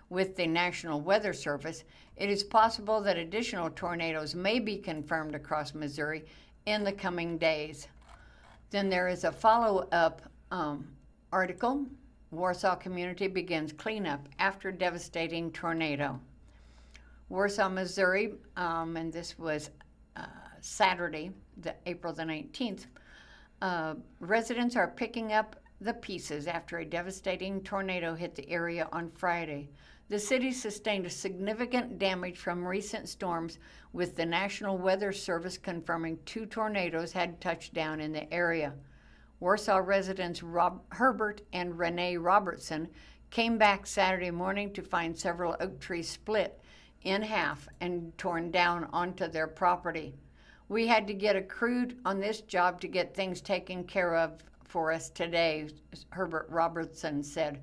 with the National Weather Service, it is possible that additional tornadoes may be confirmed across Missouri in the coming days. Then there is a follow-up article. Warsaw community begins cleanup after devastating tornado. Warsaw, Missouri, and this was Saturday, April the 19th. Residents are picking up the pieces after a devastating tornado hit the area on Friday. The city sustained significant damage from recent storms, with the National Weather Service confirming 2 tornadoes had touched down in the area. Warsaw residents Herbert and Renee Robertson came back Saturday morning to find several oak trees split in half and torn down onto their property. We had to get a crew on this job to get things taken care of for us today, Herbert Robertson said.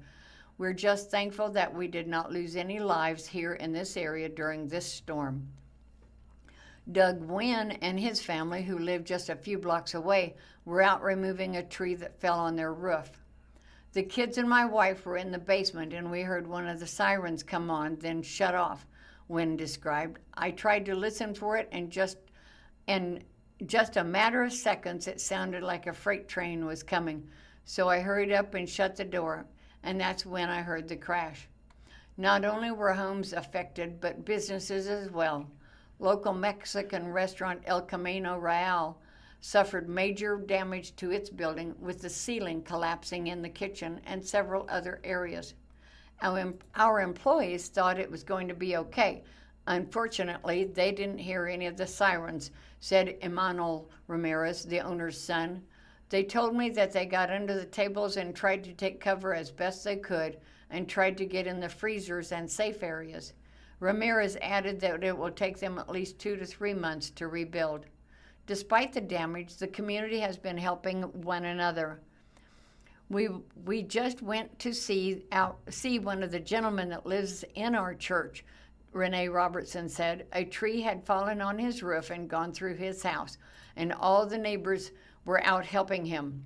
We're just thankful that we did not lose any lives here in this area during this storm. Doug Wynn and his family, who lived just a few blocks away, were out removing a tree that fell on their roof. The kids and my wife were in the basement, and we heard one of the sirens come on, then shut off, Wynn described. I tried to listen for it, and just a matter of seconds, it sounded like a freight train was coming. So I hurried up and shut the door, and that's when I heard the crash. Not only were homes affected, but businesses as well. Local Mexican restaurant El Camino Real suffered major damage to its building, with the ceiling collapsing in the kitchen and several other areas. Our employees thought it was going to be okay. Unfortunately, they didn't hear any of the sirens, said Emmanuel Ramirez, the owner's son. They told me that they got under the tables and tried to take cover as best they could and tried to get in the freezers and safe areas. Ramirez added that it will take them at least 2 to 3 months to rebuild. Despite the damage, the community has been helping one another. We just went to see one of the gentlemen that lives in our church, Renee Robertson said. A tree had fallen on his roof and gone through his house, and all the neighbors were out helping him.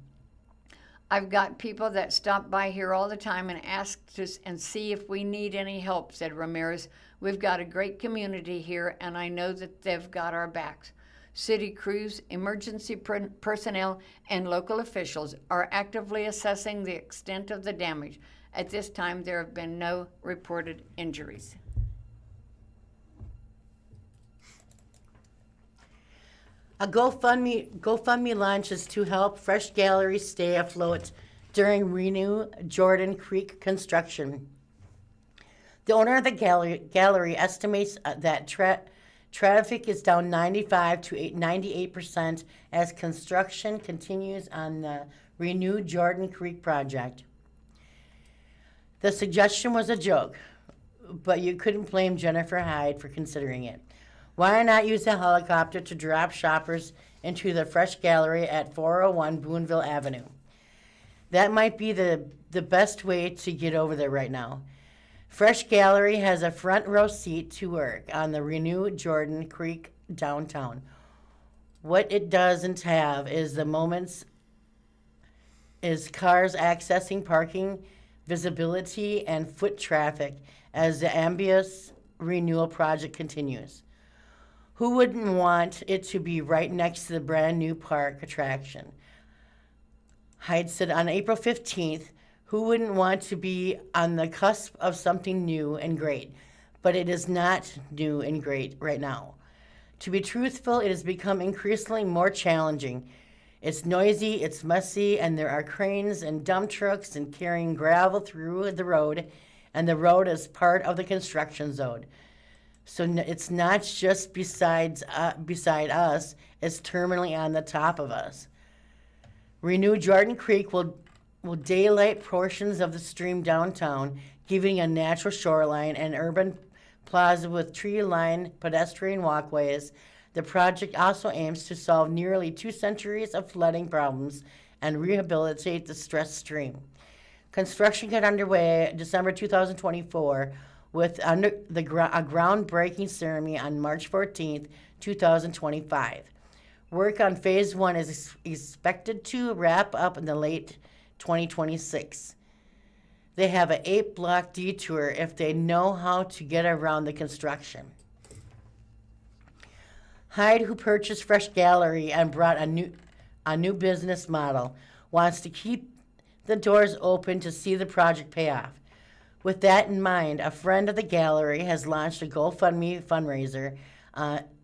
I've got people that stop by here all the time and ask us and see if we need any help, said Ramirez. We've got a great community here, and I know that they've got our backs. City crews, emergency personnel, and local officials are actively assessing the extent of the damage. At this time, there have been no reported injuries. A GoFundMe launches to help Fresh Gallery stay afloat during Renew Jordan Creek construction. The owner of the gallery estimates that traffic is down 95 to 98% as construction continues on the Renew Jordan Creek project. The suggestion was a joke, but you couldn't blame Jennifer Hyde for considering it. Why not use a helicopter to drop shoppers into the Fresh Gallery at 401 Boonville Avenue? That might be the best way to get over there right now. Fresh Gallery has a front row seat to work on the Renew Jordan Creek downtown. What it doesn't have is the moments is cars accessing parking, visibility, and foot traffic as the ambitious renewal project continues. Who wouldn't want it to be right next to the brand new park attraction? Hyde said on April 15th, who wouldn't want to be on the cusp of something new and great? But it is not new and great right now. To be truthful, it has become increasingly more challenging. It's noisy, it's messy, and there are cranes and dump trucks and carrying gravel through the road, and the road is part of the construction zone. So it's not just beside us, it's terminally on the top of us. Renew Jordan Creek will daylight portions of the stream downtown, giving a natural shoreline and urban plaza with tree-lined pedestrian walkways. The project also aims to solve nearly 2 centuries of flooding problems and rehabilitate the stressed stream. Construction got underway December 2024 with a groundbreaking ceremony on March 14th, 2025. Work on Phase 1 is expected to wrap up in the late 2026. They have an 8-block detour if they know how to get around the construction. Hyde, who purchased Fresh Gallery and brought a new business model, wants to keep the doors open to see the project pay off. With that in mind, a friend of the gallery has launched a GoFundMe fundraiser.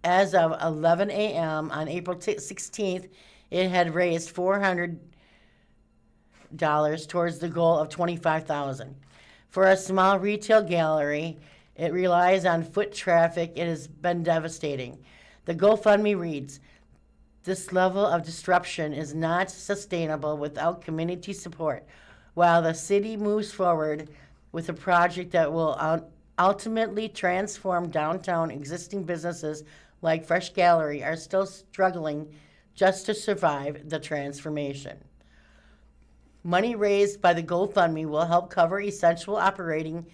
As of 11 a.m. on April 16th, it had raised $400 towards the goal of $25,000. For a small retail gallery, it relies on foot traffic. It has been devastating. The GoFundMe reads, "This level of disruption is not sustainable without community support. While the city moves forward with a project that will ultimately transform downtown, existing businesses like Fresh Gallery are still struggling just to survive the transformation." Money raised by the GoFundMe will help cover essential operating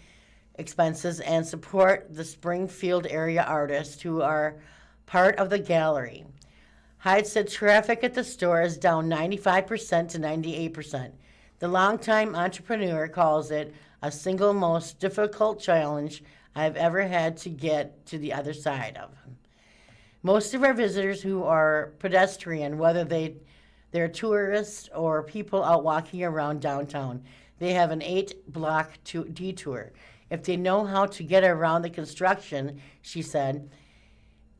expenses and support the Springfield area artists who are part of the gallery. Hyde said traffic at the store is down 95% to 98%. The longtime entrepreneur calls it a single most difficult challenge I've ever had to get to the other side of. Most of our visitors who are pedestrian, whether they're tourists or people out walking around downtown, they have an 8-block detour. If they know how to get around the construction, she said,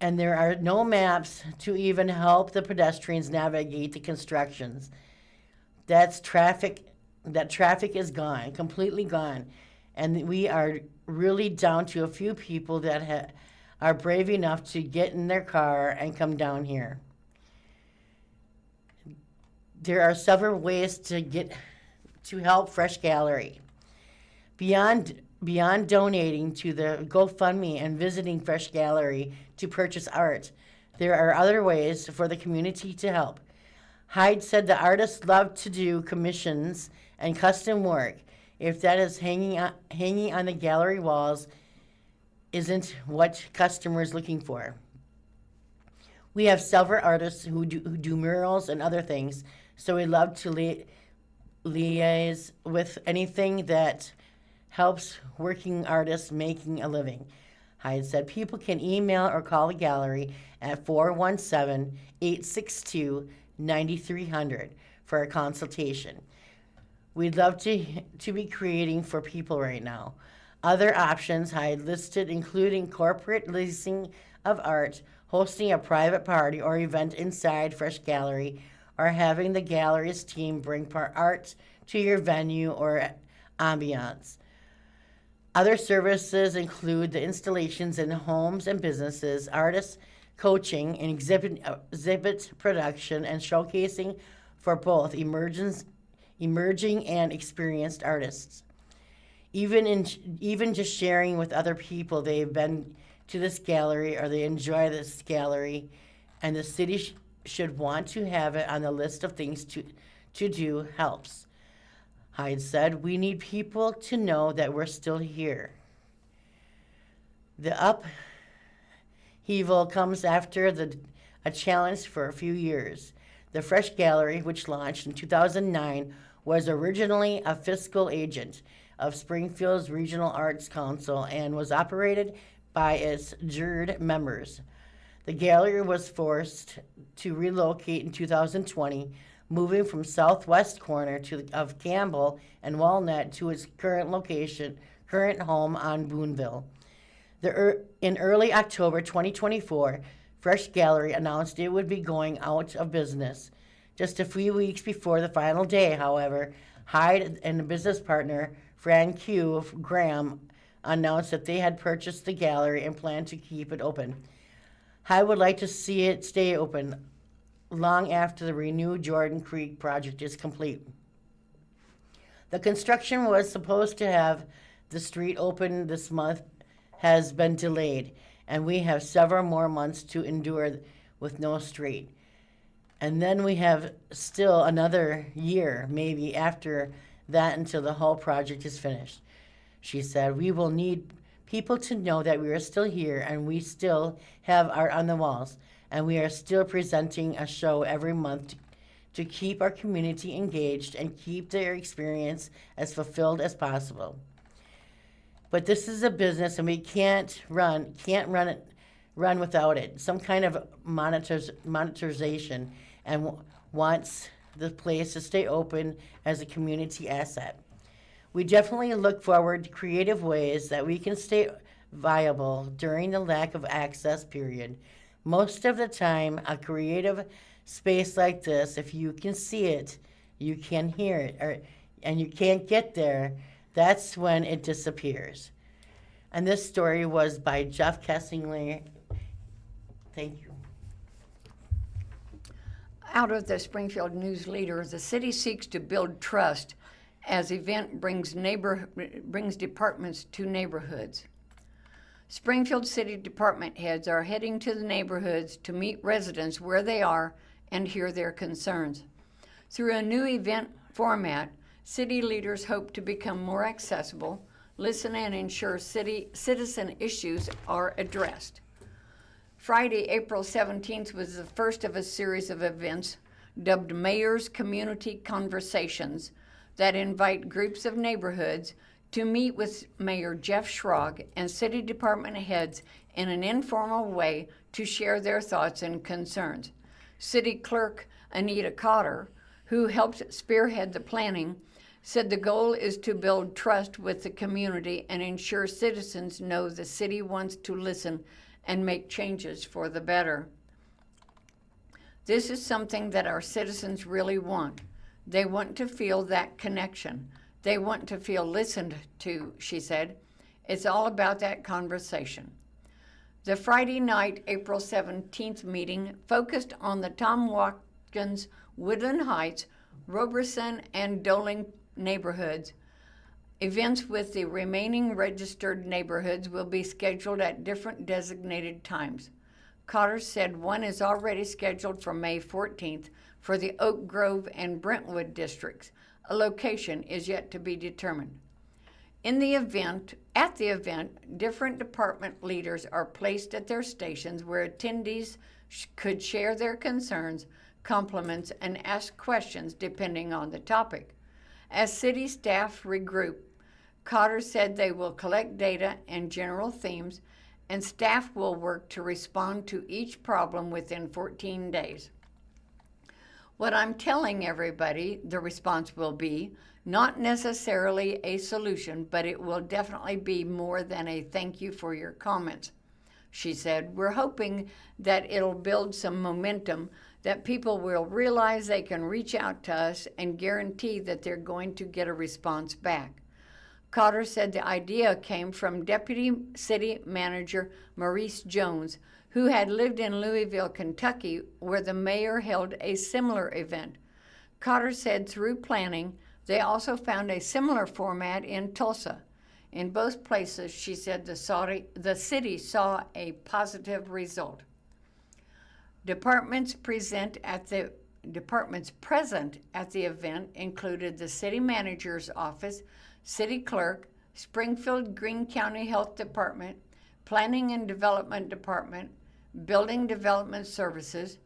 and there are no maps to even help the pedestrians navigate the constructions. That traffic is gone, completely gone. And we are really down to a few people that are brave enough to get in their car and come down here. There are several ways to help Fresh Gallery. Beyond donating to the GoFundMe and visiting Fresh Gallery to purchase art, there are other ways for the community to help. Hyde said the artists love to do commissions and custom work. If that is hanging on the gallery walls isn't what customers looking for. We have several artists who do murals and other things, so we love to liaise with anything that helps working artists making a living. Hyde said people can email or call the gallery at 417-862-9300 for a consultation. We'd love to be creating for people right now. Other options Hyde listed including corporate leasing of art, hosting a private party or event inside Fresh Gallery, or having the gallery's team bring art to your venue or ambiance. Other services include the installations in homes and businesses, artists coaching, and exhibit production and showcasing for both emerging and experienced artists. Even just sharing with other people they've been to this gallery or they enjoy this gallery, and the city should want to have it on the list of things to do helps. Hyde said, "We need people to know that we're still here." The upheaval comes after a challenge for a few years. The Fresh Gallery, which launched in 2009, was originally a fiscal agent of Springfield's Regional Arts Council and was operated by its jured members. The gallery was forced to relocate in 2020, moving from southwest corner of Campbell and Walnut to its current home on Boonville. In early October 2024, Fresh Gallery announced it would be going out of business. Just a few weeks before the final day, however, Hyde and a business partner, Fran Q. Graham, announced that they had purchased the gallery and planned to keep it open. Hyde would like to see it stay open long after the renewed Jordan Creek project is complete. The construction was supposed to have the street open this month, has been delayed, and we have several more months to endure with no street. And then we have still another year, maybe after that, until the whole project is finished. She said, "We will need people to know that we are still here and we still have art on the walls, and we are still presenting a show every month to keep our community engaged and keep their experience as fulfilled as possible. But this is a business, and we can't run without it. Some kind of monetization, and wants the place to stay open as a community asset. We definitely look forward to creative ways that we can stay viable during the lack of access period. Most of the time, a creative space like this, if you can see it, you can hear it, and you can't get there, that's when it disappears. And this story was by Jeff Kessingler. Thank you. Out of the Springfield News-Leader, the city seeks to build trust as event brings departments to neighborhoods. Springfield City Department heads are heading to the neighborhoods to meet residents where they are and hear their concerns. Through a new event format, city leaders hope to become more accessible, listen, and ensure citizen issues are addressed. Friday, April 17th was the first of a series of events dubbed Mayor's Community Conversations that invite groups of neighborhoods to meet with Mayor Jeff Schrog and city department heads in an informal way to share their thoughts and concerns. City Clerk Anita Cotter, who helped spearhead the planning, said the goal is to build trust with the community and ensure citizens know the city wants to listen and make changes for the better. This is something that our citizens really want. They want to feel that connection. They want to feel listened to, she said. It's all about that conversation. The Friday night, April 17th meeting focused on the Tom Watkins, Woodland Heights, Roberson, and Doling neighborhoods. Events with the remaining registered neighborhoods will be scheduled at different designated times. Cotter said one is already scheduled for May 14th for the Oak Grove and Brentwood districts. A location is yet to be determined. At the event, different department leaders are placed at their stations where attendees could share their concerns, compliments, and ask questions depending on the topic. As city staff regroup, Cotter said they will collect data and general themes, and staff will work to respond to each problem within 14 days. What I'm telling everybody, the response will be, not necessarily a solution, but it will definitely be more than a thank you for your comments. She said, we're hoping that it'll build some momentum, that people will realize they can reach out to us and guarantee that they're going to get a response back. Cotter said the idea came from Deputy City Manager Maurice Jones, who had lived in Louisville, Kentucky, where the mayor held a similar event. Cotter said through planning, they also found a similar format in Tulsa. In both places, she said the city saw a positive result. Departments present at the event included the city manager's office, city clerk, Springfield Greene County Health Department, Planning and Development Department, Building Development Services,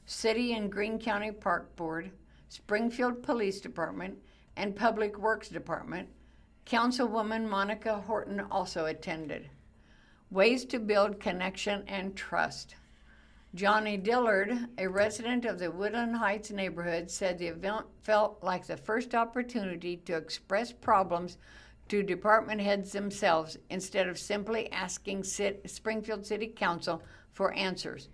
City and Greene County Park Board, Springfield Police Department, and Public Works Department. Councilwoman Monica Horton also attended. Ways to build connection and trust. Johnny Dillard, a resident of the Woodland Heights neighborhood, said the event felt like the first opportunity to express problems to department heads themselves instead of simply asking Springfield City Council for answers.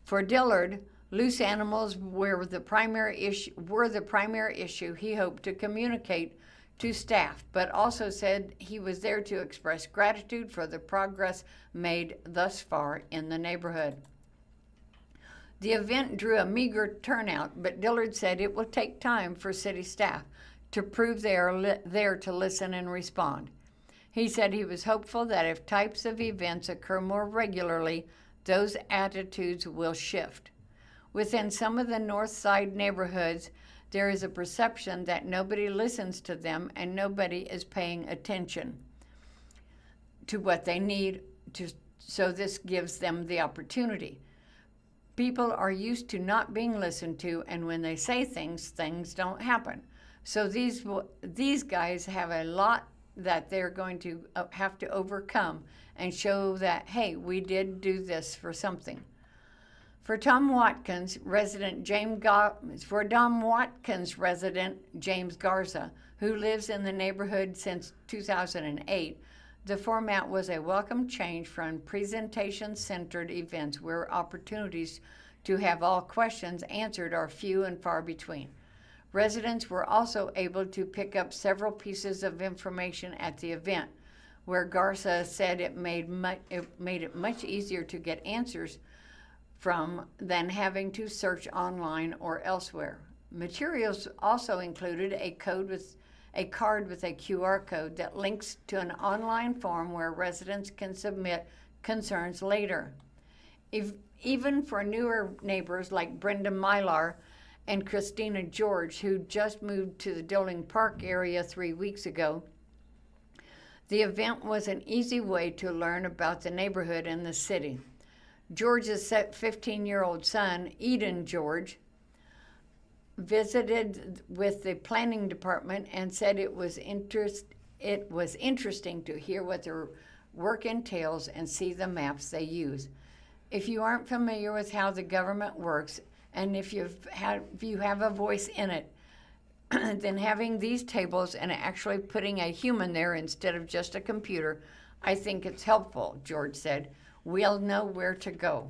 For Dillard, loose animals were the primary issue he hoped to communicate to staff, but also said he was there to express gratitude for the progress made thus far in the neighborhood. The event drew a meager turnout, but Dillard said it will take time for city staff to prove they are there to listen and respond. He said he was hopeful that if types of events occur more regularly, those attitudes will shift. Within some of the North Side neighborhoods, there is a perception that nobody listens to them and nobody is paying attention to what they need, so this gives them the opportunity. People are used to not being listened to, and when they say things, things don't happen. So these guys have a lot that they're going to have to overcome and show that, hey, we did do this for something. For Tom Watkins resident James Garza, who lives in the neighborhood since 2008, the format was a welcome change from presentation-centered events where opportunities to have all questions answered are few and far between. Residents were also able to pick up several pieces of information at the event, where Garza said it made it much easier to get answers from than having to search online or elsewhere. Materials also included a card with a QR code that links to an online form where residents can submit concerns later. Even for newer neighbors like Brenda Mylar and Christina George, who just moved to the Doling Park area 3 weeks ago, the event was an easy way to learn about the neighborhood and the city. George's 15-year-old son, Eden George, visited with the planning department and said it was interesting to hear what their work entails and see the maps they use. If you aren't familiar with how the government works, and if you have a voice in it, then having these tables and actually putting a human there instead of just a computer, I think it's helpful, George said. We'll know where to go.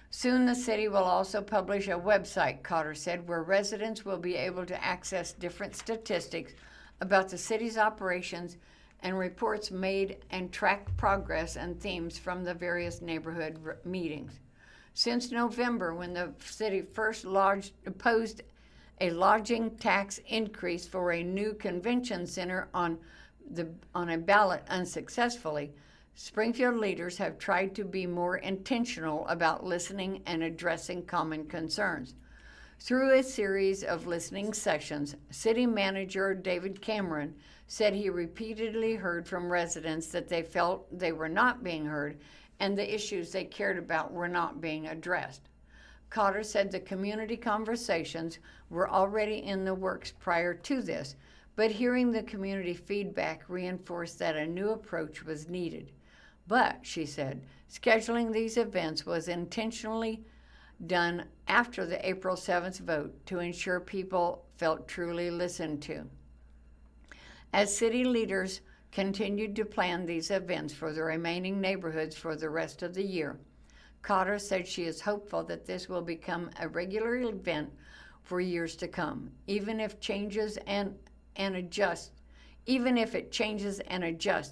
Soon the city will also publish a website, Cotter said, where residents will be able to access different statistics about the city's operations and reports made and track progress and themes from the various neighborhood meetings. Since November, when the city first opposed a lodging tax increase for a new convention center on a ballot unsuccessfully, Springfield leaders have tried to be more intentional about listening and addressing common concerns. Through a series of listening sessions, City Manager David Cameron said he repeatedly heard from residents that they felt they were not being heard and the issues they cared about were not being addressed. Cotter said the community conversations were already in the works prior to this, but hearing the community feedback reinforced that a new approach was needed. But, she said, scheduling these events was intentionally done after the April 7th vote to ensure people felt truly listened to. As city leaders continued to plan these events for the remaining neighborhoods for the rest of the year, Cotter said she is hopeful that this will become a regular event for years to come, even if it changes and adjusts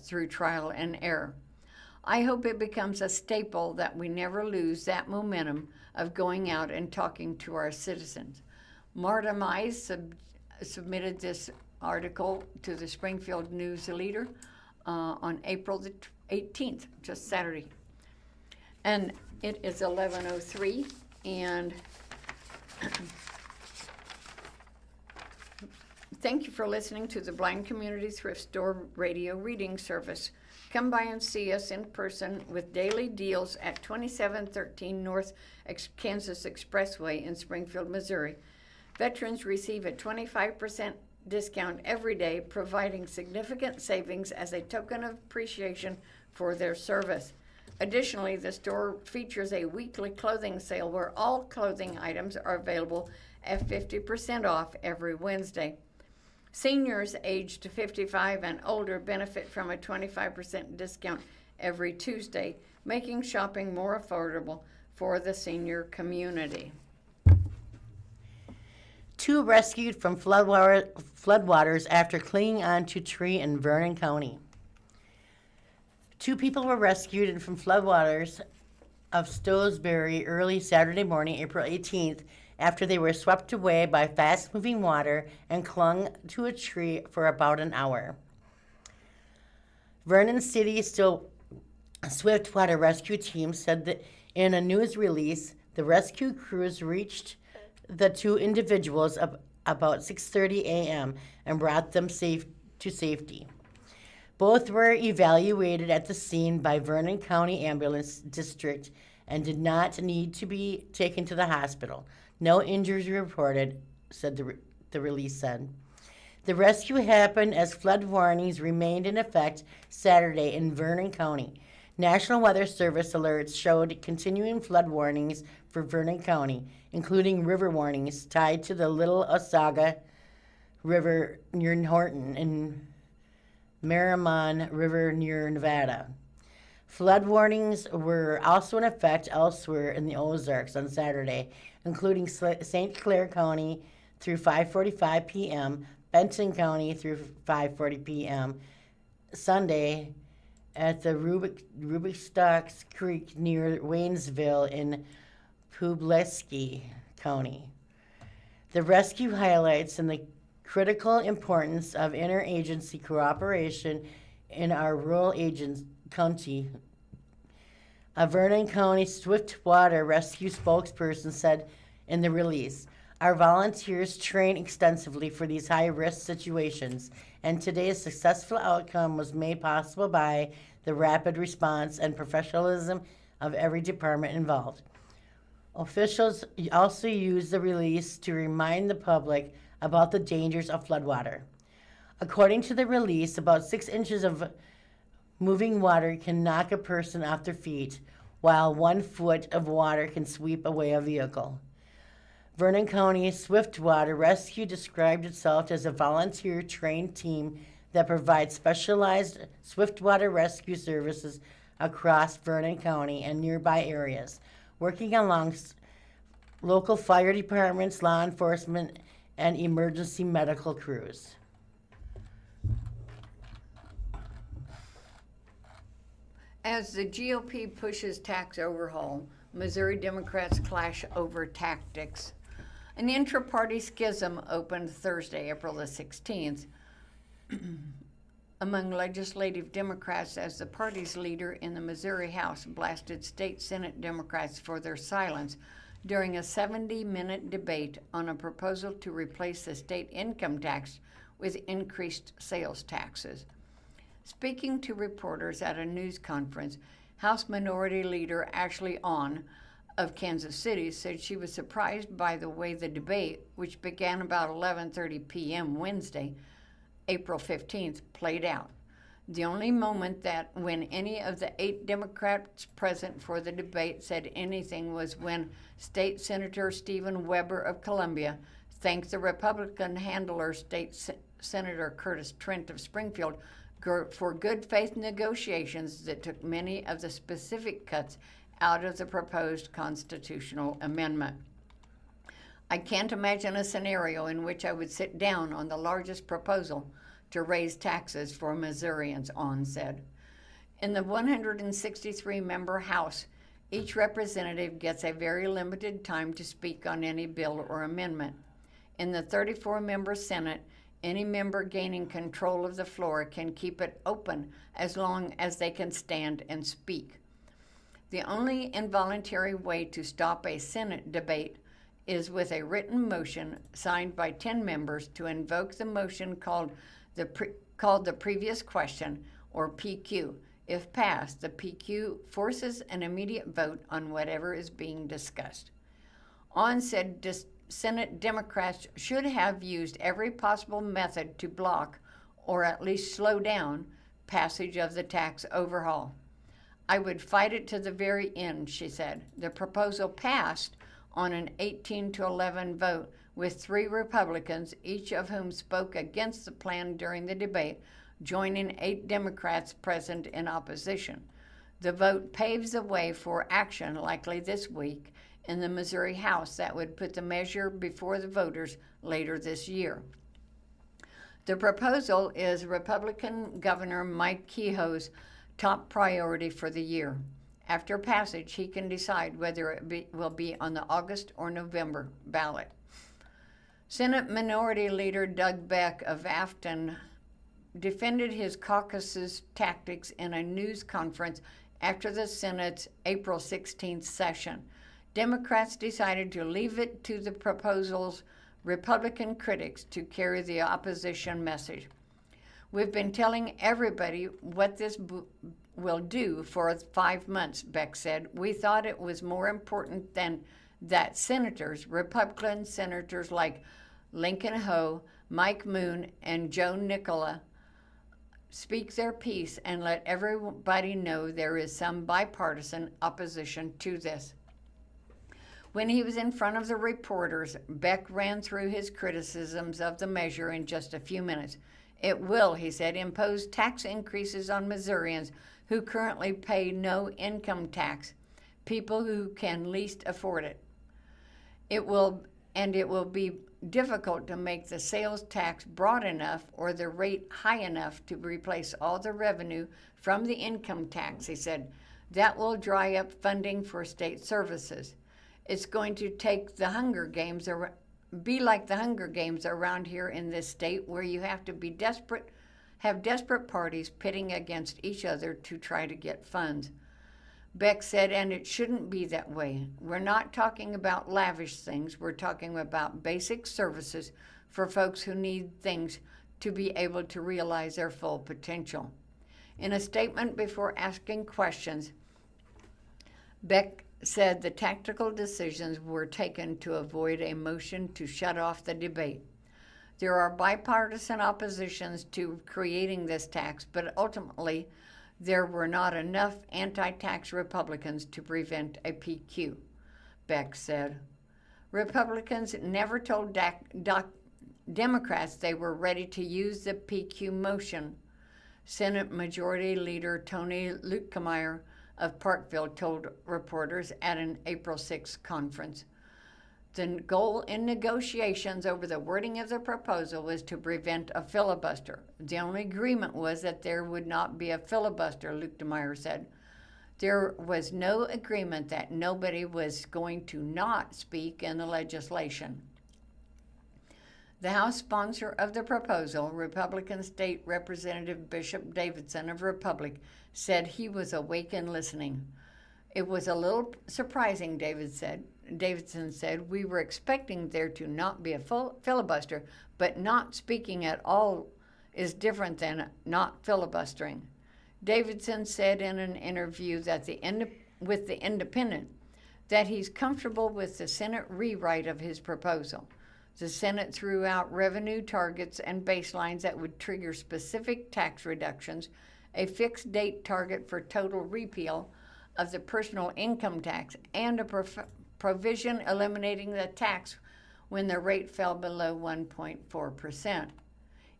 through trial and error. I hope it becomes a staple that we never lose that momentum of going out and talking to our citizens. Marta Mize submitted this article to the Springfield News-Leader on April the 18th, just Saturday. And it is 11:03, and thank you for listening to the Blind Community Thrift Store radio reading service. Come by and see us in person with daily deals at 2713 North Kansas Expressway in Springfield, Missouri. Veterans receive a 25% discount every day, providing significant savings as a token of appreciation for their service. Additionally, the store features a weekly clothing sale where all clothing items are available at 50% off every Wednesday. Seniors aged 55 and older benefit from a 25% discount every Tuesday, making shopping more affordable for the senior community. 2 rescued from floodwaters after clinging onto tree in Vernon County. 2 people were rescued from floodwaters of Stowsbury early Saturday morning, April 18th, after they were swept away by fast-moving water and clung to a tree for about an hour. Vernon City Swiftwater Rescue Team said that in a news release, the rescue crews reached the 2 individuals about 6:30 a.m. and brought them to safety. Both were evaluated at the scene by Vernon County Ambulance District and did not need to be taken to the hospital. No injuries were reported, said the release said. The rescue happened as flood warnings remained in effect Saturday in Vernon County. National Weather Service alerts showed continuing flood warnings for Vernon County, including river warnings tied to the Little Osage River near Horton and Merrimack River near Nevada. Flood warnings were also in effect elsewhere in the Ozarks on Saturday, including St. Clair County through 5:45 p.m., Benton County through 5:40 p.m., Sunday at the Rubikstocks Creek near Waynesville in Pulaski County. The rescue highlights the critical importance of interagency cooperation in our rural county. A Vernon County Swiftwater Rescue spokesperson said in the release, "Our volunteers train extensively for these high-risk situations, and today's successful outcome was made possible by the rapid response and professionalism of every department involved." Officials also used the release to remind the public about the dangers of floodwater. According to the release, about 6 inches of moving water can knock a person off their feet, while 1 foot of water can sweep away a vehicle. Vernon County Swiftwater Rescue described itself as a volunteer-trained team that provides specialized swiftwater rescue services across Vernon County and nearby areas, working along local fire departments, law enforcement, and emergency medical crews. As the GOP pushes tax overhaul, Missouri Democrats clash over tactics. An intra-party schism opened Thursday, April the 16th, among legislative Democrats as the party's leader in the Missouri House blasted state Senate Democrats for their silence during a 70-minute debate on a proposal to replace the state income tax with increased sales taxes. Speaking to reporters at a news conference, House Minority Leader Ashley Ahn of Kansas City said she was surprised by the way the debate, which began about 11:30 p.m. Wednesday, April 15th, played out. The only moment that when any of the 8 Democrats present for the debate said anything was when State Senator Stephen Weber of Columbia thanked the Republican handler, State Senator Curtis Trent of Springfield, for good faith negotiations that took many of the specific cuts out of the proposed constitutional amendment. "I can't imagine a scenario in which I would sit down on the largest proposal to raise taxes for Missourians," Ahn said. In the 163-member House, each representative gets a very limited time to speak on any bill or amendment. In the 34-member Senate, any member gaining control of the floor can keep it open as long as they can stand and speak. The only involuntary way to stop a Senate debate is with a written motion signed by 10 members to invoke the motion called the previous question, or PQ. If passed, the PQ forces an immediate vote on whatever is being discussed. Ahn said Senate Democrats should have used every possible method to block, or at least slow down, passage of the tax overhaul. "I would fight it to the very end," she said. The proposal passed on an 18-11 vote, with 3 Republicans, each of whom spoke against the plan during the debate, joining 8 Democrats present in opposition. The vote paves the way for action likely this week in the Missouri House that would put the measure before the voters later this year. The proposal is Republican Governor Mike Kehoe's top priority for the year. After passage, he can decide whether it will be on the August or November ballot. Senate Minority Leader Doug Beck of Afton defended his caucus's tactics in a news conference after the Senate's April 16th session. Democrats decided to leave it to the proposal's Republican critics to carry the opposition message. "We've been telling everybody what will do for 5 months, Beck said. We thought it was more important than that senators, Republican senators like Lincoln Ho, Mike Moon, and Joe Nicola speak their piece and let everybody know there is some bipartisan opposition to this. When he was in front of the reporters, Beck ran through his criticisms of the measure in just a few minutes. It will, he said, impose tax increases on Missourians who currently pay no income tax, people who can least afford it. It will be difficult to make the sales tax broad enough or the rate high enough to replace all the revenue from the income tax, he said. That will dry up funding for state services. It's going to take the Hunger Games, or be like the Hunger Games around here in this state, where you have to be desperate, have desperate parties pitting against each other to try to get funds. Beck said, and it shouldn't be that way. We're not talking about lavish things. We're talking about basic services for folks who need things to be able to realize their full potential. In a statement before asking questions, Beck said the tactical decisions were taken to avoid a motion to shut off the debate. There are bipartisan oppositions to creating this tax, but ultimately there were not enough anti-tax Republicans to prevent a PQ, Beck said. Republicans never told Democrats they were ready to use the PQ motion. Senate Majority Leader Tony Luetkemeyer of Parkville told reporters at an April 6th conference. The goal in negotiations over the wording of the proposal was to prevent a filibuster. The only agreement was that there would not be a filibuster, Luetkemeyer said. There was no agreement that nobody was going to not speak in the legislation. The House sponsor of the proposal, Republican State Representative Bishop Davidson of Republic, said he was awake and listening. It was a little surprising, Davidson said. We were expecting there to not be a full filibuster, but not speaking at all is different than not filibustering. Davidson said in an interview that with the Independent that he's comfortable with the Senate rewrite of his proposal. The Senate threw out revenue targets and baselines that would trigger specific tax reductions, a fixed date target for total repeal of the personal income tax, and a provision eliminating the tax when the rate fell below 1.4%.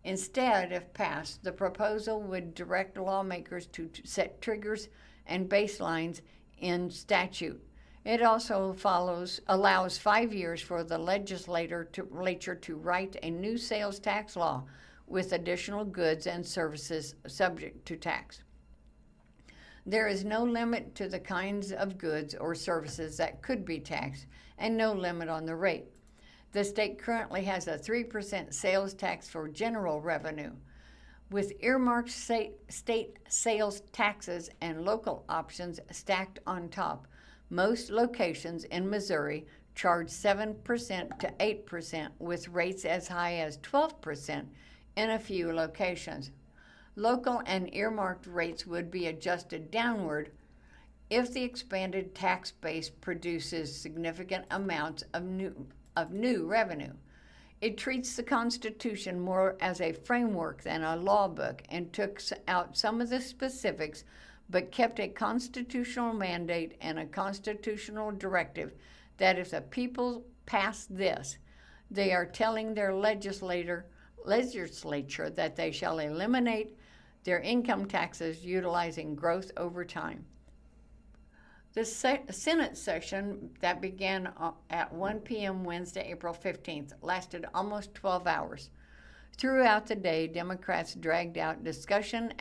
Instead, if passed, the proposal would direct lawmakers to set triggers and baselines in statute. It also allows 5 years for the legislature to write a new sales tax law with additional goods and services subject to tax. There is no limit to the kinds of goods or services that could be taxed, and no limit on the rate. The state currently has a 3% sales tax for general revenue. With earmarked state sales taxes and local options stacked on top, most locations in Missouri charge 7% to 8%, with rates as high as 12% in a few locations. Local and earmarked rates would be adjusted downward if the expanded tax base produces significant amounts of new revenue. It treats the Constitution more as a framework than a law book and took out some of the specifics, but kept a constitutional mandate and a constitutional directive that if the people pass this, they are telling their legislature that they shall eliminate their income taxes utilizing growth over time. The Senate session that began at 1 p.m. Wednesday, April 15th, lasted almost 12 hours. Throughout the day, Democrats dragged out discussion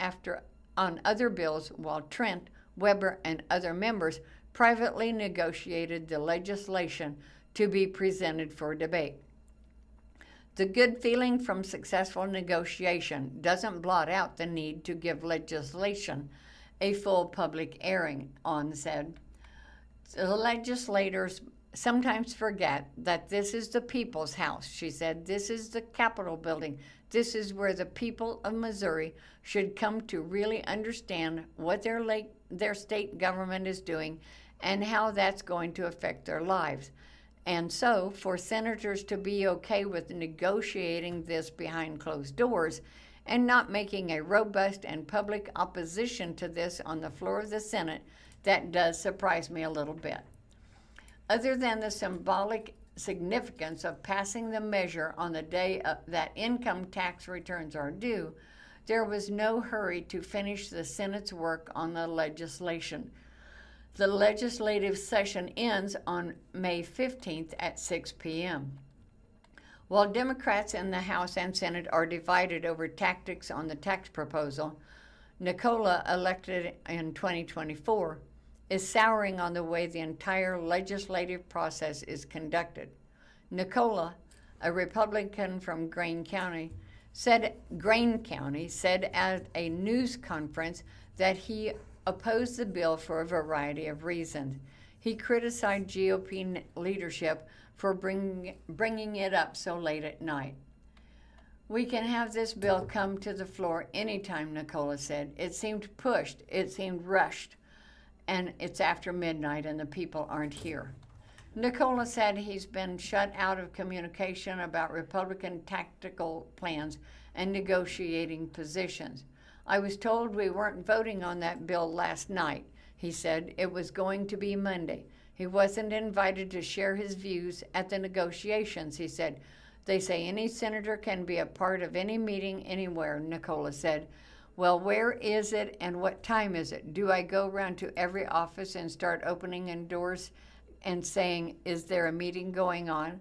on other bills, while Trent, Weber, and other members privately negotiated the legislation to be presented for debate. The good feeling from successful negotiation doesn't blot out the need to give legislation a full public airing, On said. The legislators sometimes forget that this is the people's house, she said. This is the Capitol building. This is where the people of Missouri should come to really understand what their state government is doing and how that's going to affect their lives. And so, for senators to be okay with negotiating this behind closed doors and not making a robust and public opposition to this on the floor of the Senate, that does surprise me a little bit. Other than the symbolic significance of passing the measure on the day that income tax returns are due, there was no hurry to finish the Senate's work on the legislation. The legislative session ends on May 15th at 6 p.m. While Democrats in the House and Senate are divided over tactics on the tax proposal, Nicola, elected in 2024, is souring on the way the entire legislative process is conducted. Nicola, a Republican from Greene County, said at a news conference that he opposed the bill for a variety of reasons. He criticized GOP leadership for bringing it up so late at night. "We can have this bill come to the floor anytime," Nicola said. "It seemed pushed, it seemed rushed, and it's after midnight and the people aren't here." Nicola said he's been shut out of communication about Republican tactical plans and negotiating positions. "I was told we weren't voting on that bill last night," he said. "It was going to be Monday." He wasn't invited to share his views at the negotiations, he said. "They say any senator can be a part of any meeting anywhere," Nicola said. "Well, where is it and what time is it? Do I go around to every office and start opening doors and saying, 'Is there a meeting going on?'"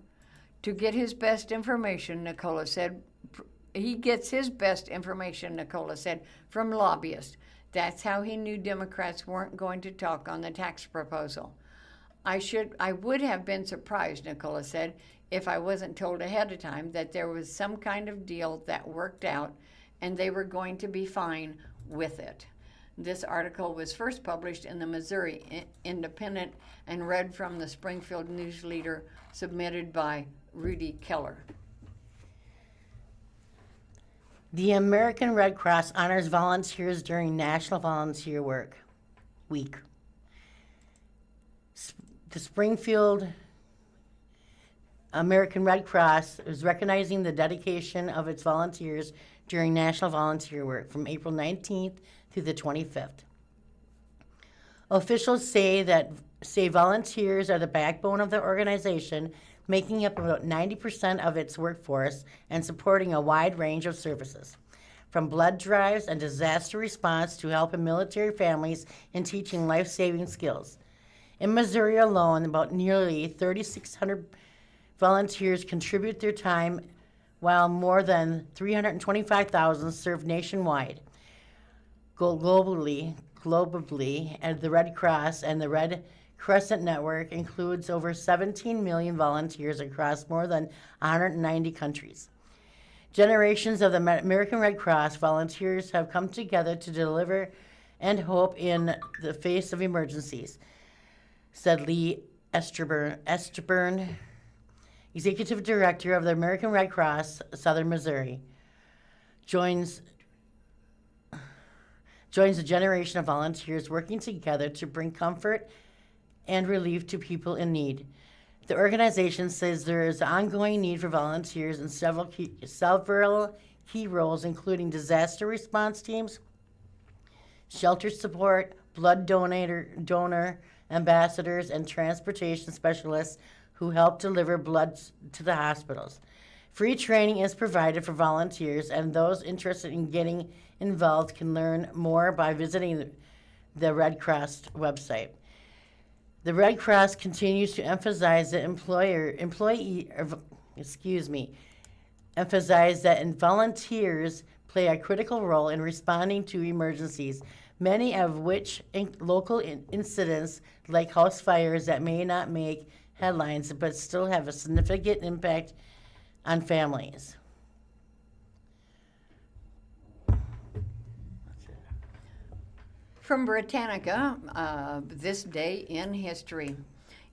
To get his best information, Nicola said, he gets his best information, Nicola said, from lobbyists. That's how he knew Democrats weren't going to talk on the tax proposal. I would have been surprised, Nicola said, if I wasn't told ahead of time that there was some kind of deal that worked out and they were going to be fine with it. This article was first published in the Missouri Independent and read from the Springfield News-Leader, submitted by Rudy Keller. The American Red Cross honors volunteers during National Volunteer Work Week. The Springfield American Red Cross is recognizing the dedication of its volunteers during National Volunteer Work from April 19th through the 25th. Officials say volunteers are the backbone of the organization, making up about 90% of its workforce and supporting a wide range of services, from blood drives and disaster response to helping military families and teaching life-saving skills. In Missouri alone, about nearly 3,600 volunteers contribute their time, while more than 325,000 serve nationwide. Globally, and the Red Cross and the Red Crescent Network includes over 17 million volunteers across more than 190 countries. Generations of the American Red Cross volunteers have come together to deliver and hope in the face of emergencies, said Lee Esterburn, Executive Director of the American Red Cross, Southern Missouri. Joins a generation of volunteers working together to bring comfort and relief to people in need. The organization says there is ongoing need for volunteers in several key roles, including disaster response teams, shelter support, blood donor ambassadors, and transportation specialists who help deliver blood to the hospitals. Free training is provided for volunteers, and those interested in getting involved can learn more by visiting the Red Cross website. The Red Cross continues to emphasize that volunteers play a critical role in responding to emergencies, many of which local incidents like house fires that may not make headlines but still have a significant impact on families. From Britannica, this day in history.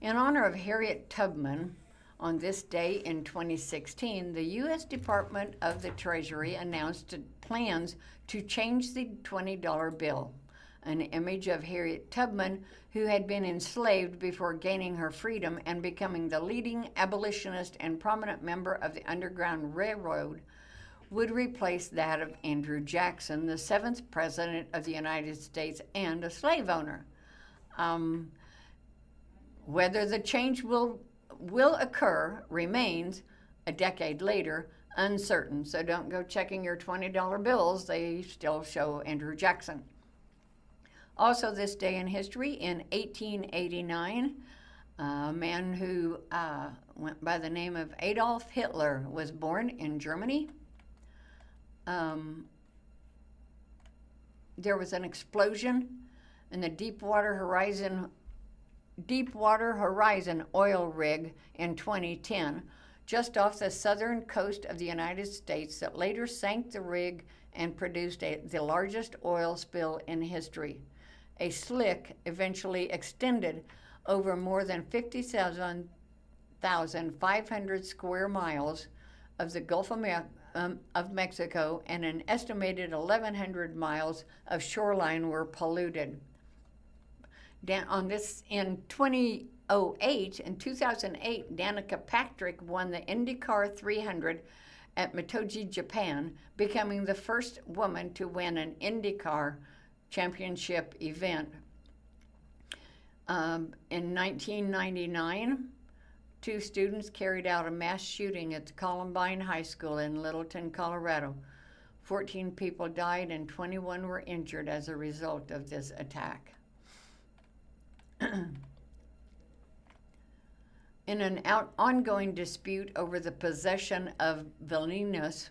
In honor of Harriet Tubman, on this day in 2016, the U.S. Department of the Treasury announced plans to change the $20 bill. An image of Harriet Tubman, who had been enslaved before gaining her freedom and becoming the leading abolitionist and prominent member of the Underground Railroad, would replace that of Andrew Jackson, the 7th President of the United States and a slave owner. Whether the change will occur remains, a decade later, uncertain. So don't go checking your $20 bills. They still show Andrew Jackson. Also this day in history, in 1889, a man who went by the name of Adolf Hitler was born in Germany. There was an explosion in the Deepwater Horizon oil rig in 2010, just off the southern coast of the United States, that later sank the rig and produced the largest oil spill in history. A slick eventually extended over more than 57,500 square miles of the Gulf of Mexico, and an estimated 1,100 miles of shoreline were polluted. In 2008, Danica Patrick won the IndyCar 300 at Mitoji, Japan, becoming the first woman to win an IndyCar championship event. In 1999, 2 students carried out a mass shooting at the Columbine High School in Littleton, Colorado. 14 people died and 21 were injured as a result of this attack. In an ongoing dispute over the possession of Vilnius,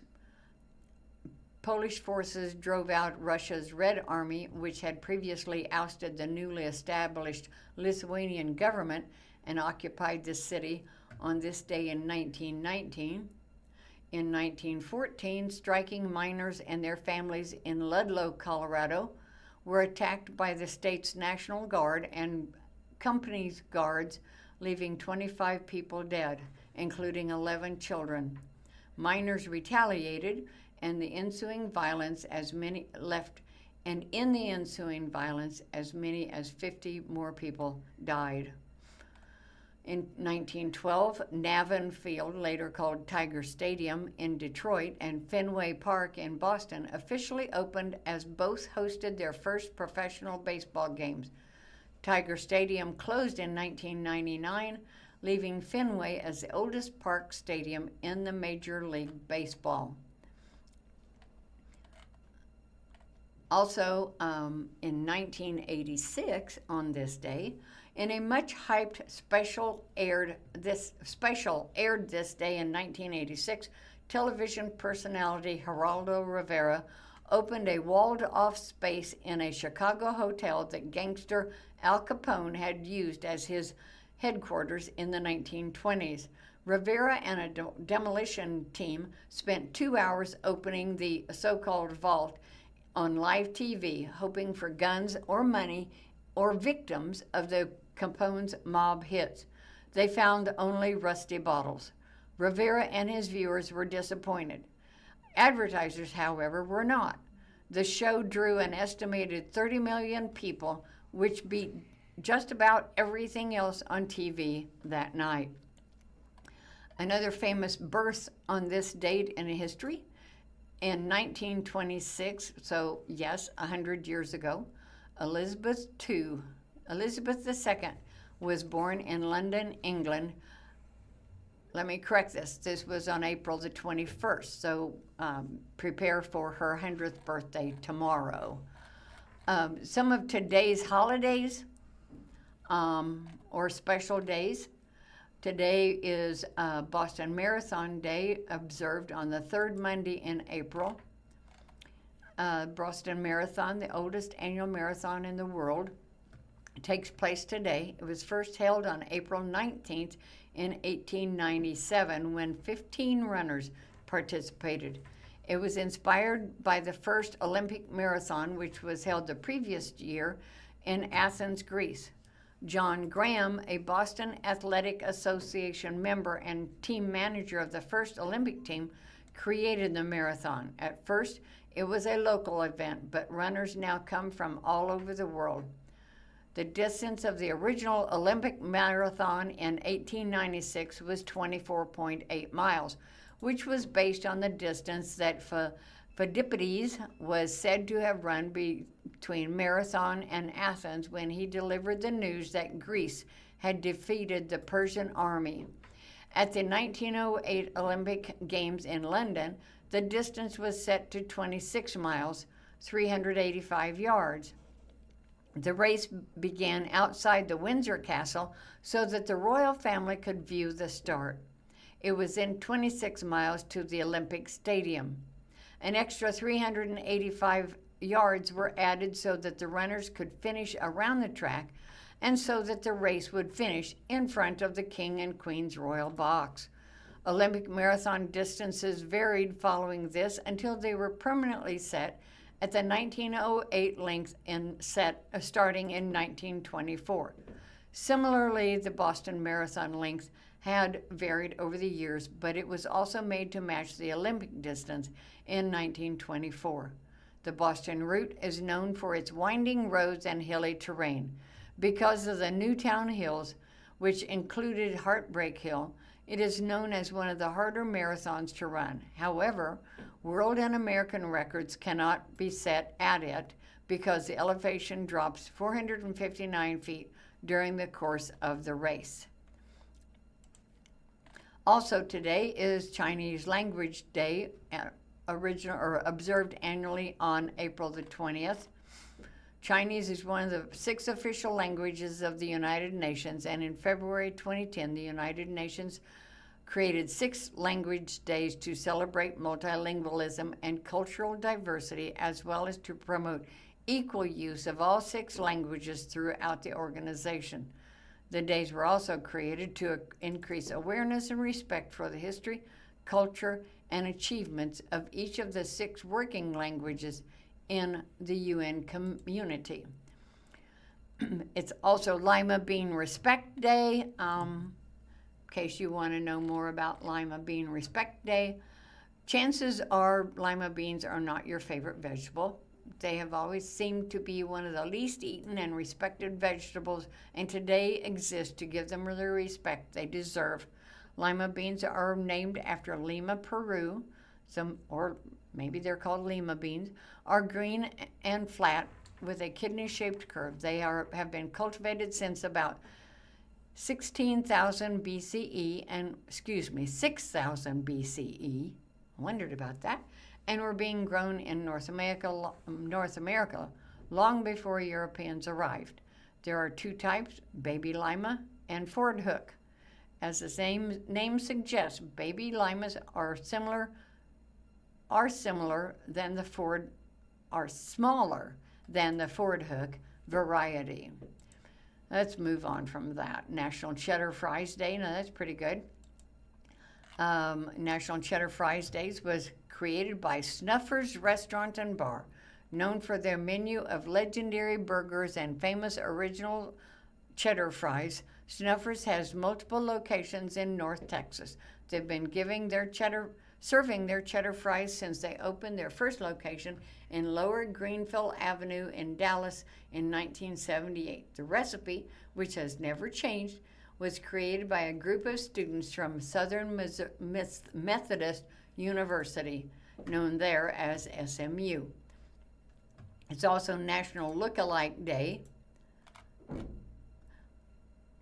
Polish forces drove out Russia's Red Army, which had previously ousted the newly established Lithuanian government and occupied the city on this day in 1919. In 1914, striking miners and their families in Ludlow, Colorado, were attacked by the state's National Guard and company's guards, leaving 25 people dead, including 11 children. Miners retaliated, and in the ensuing violence, as many as 50 more people died. In 1912, Navin Field, later called Tiger Stadium in Detroit, and Fenway Park in Boston officially opened as both hosted their first professional baseball games. Tiger Stadium closed in 1999, leaving Fenway as the oldest park stadium in the Major League Baseball. Also, in 1986, on this day, in a much hyped special aired this day in 1986, television personality Geraldo Rivera opened a walled-off space in a Chicago hotel that gangster Al Capone had used as his headquarters in the 1920s. Rivera and a demolition team spent 2 hours opening the so-called vault on live TV, hoping for guns or money or victims of the Capone's mob hits. They found only rusty bottles. Rivera and his viewers were disappointed. Advertisers, however, were not. The show drew an estimated 30 million people, which beat just about everything else on TV that night. Another famous birth on this date in history, in 1926, so yes, 100 years ago, Elizabeth II was born in London, England. Let me correct this. This was on April the 21st, so prepare for her 100th birthday tomorrow. Some of today's holidays or special days. Today is Boston Marathon Day, observed on the third Monday in April. Boston Marathon, the oldest annual marathon in the world, takes place today. It was first held on April 19th in 1897 when 15 runners participated. It was inspired by the first Olympic marathon, which was held the previous year in Athens, Greece. John Graham, a Boston Athletic Association member and team manager of the first Olympic team, created the marathon. At first, it was a local event, but runners now come from all over the world. The distance of the original Olympic marathon in 1896 was 24.8 miles, which was based on the distance that Phidippides was said to have run between Marathon and Athens when he delivered the news that Greece had defeated the Persian army. At the 1908 Olympic Games in London, the distance was set to 26 miles, 385 yards. The race began outside the Windsor Castle so that the royal family could view the start. It was then 26 miles to the Olympic Stadium. An extra 385 yards were added so that the runners could finish around the track and so that the race would finish in front of the King and Queen's royal box. Olympic marathon distances varied following this until they were permanently set at the 1908 length starting in 1924. Similarly, the Boston Marathon length had varied over the years, but it was also made to match the Olympic distance in 1924. The Boston route is known for its winding roads and hilly terrain. Because of the Newtown Hills, which included Heartbreak Hill, it is known as one of the harder marathons to run. However, world and American records cannot be set at it because the elevation drops 459 feet during the course of the race. Also today is Chinese Language Day, observed annually on April the 20th. Chinese is one of the 6 official languages of the United Nations, and in February 2010, the United Nations created 6 language days to celebrate multilingualism and cultural diversity, as well as to promote equal use of all 6 languages throughout the organization. The days were also created to increase awareness and respect for the history, culture, and achievements of each of the 6 working languages in the UN community. It's also Lima Bean Respect Day. In case you want to know more about Lima Bean Respect Day, chances are lima beans are not your favorite vegetable. They have always seemed to be one of the least eaten and respected vegetables, and today exist to give them the respect they deserve. Lima beans are named after Lima, Peru, or maybe they're called lima beans, are green and flat with a kidney-shaped curve. They have been cultivated since about 6,000 BCE, I wondered about that, and were being grown in North America long before Europeans arrived. There are 2 types, baby lima and Ford hook. As the name suggests, baby limas are smaller than the Ford hook variety. Let's move on from that. National Cheddar Fries Day. Now that's pretty good. National Cheddar Fries Days was created by Snuffers Restaurant and Bar, known for their menu of legendary burgers and famous original cheddar fries. Snuffers has multiple locations in North Texas. They've been serving their cheddar fries since they opened their first location in Lower Greenfield Avenue in Dallas in 1978. The recipe, which has never changed, was created by a group of students from Southern Methodist University, known there as SMU. It's also National Look-alike Day.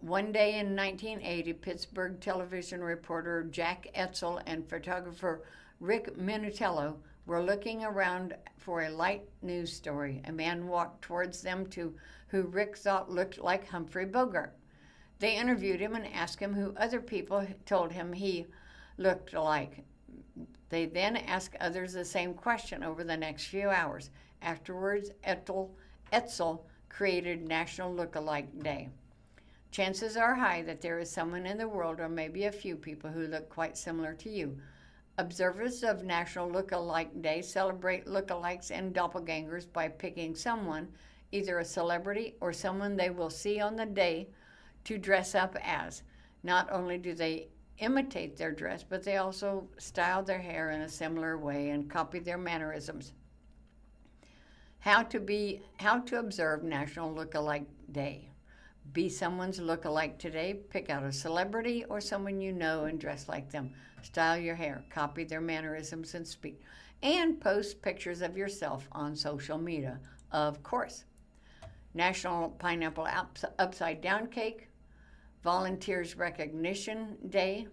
One day in 1980, Pittsburgh television reporter Jack Etzel and photographer Rick Minutello were looking around for a light news story. A man walked towards them who Rick thought looked like Humphrey Bogart. They interviewed him and asked him who other people told him he looked like. They then asked others the same question over the next few hours. Afterwards, Etzel created National Look-alike Day. Chances are high that there is someone in the world, or maybe a few people, who look quite similar to you. Observers of National Look-alike Day celebrate lookalikes and doppelgangers by picking someone either a celebrity or someone they will see on the day, to dress up as. Not only do they imitate their dress, but they also style their hair in a similar way and copy their mannerisms. How to observe National Look-alike Day. Be someone's look-alike today. Pick out a celebrity or someone you know and dress like them. Style your hair, copy their mannerisms and speak, and post pictures of yourself on social media, of course. National Pineapple Upside Down Cake. Volunteers Recognition Day.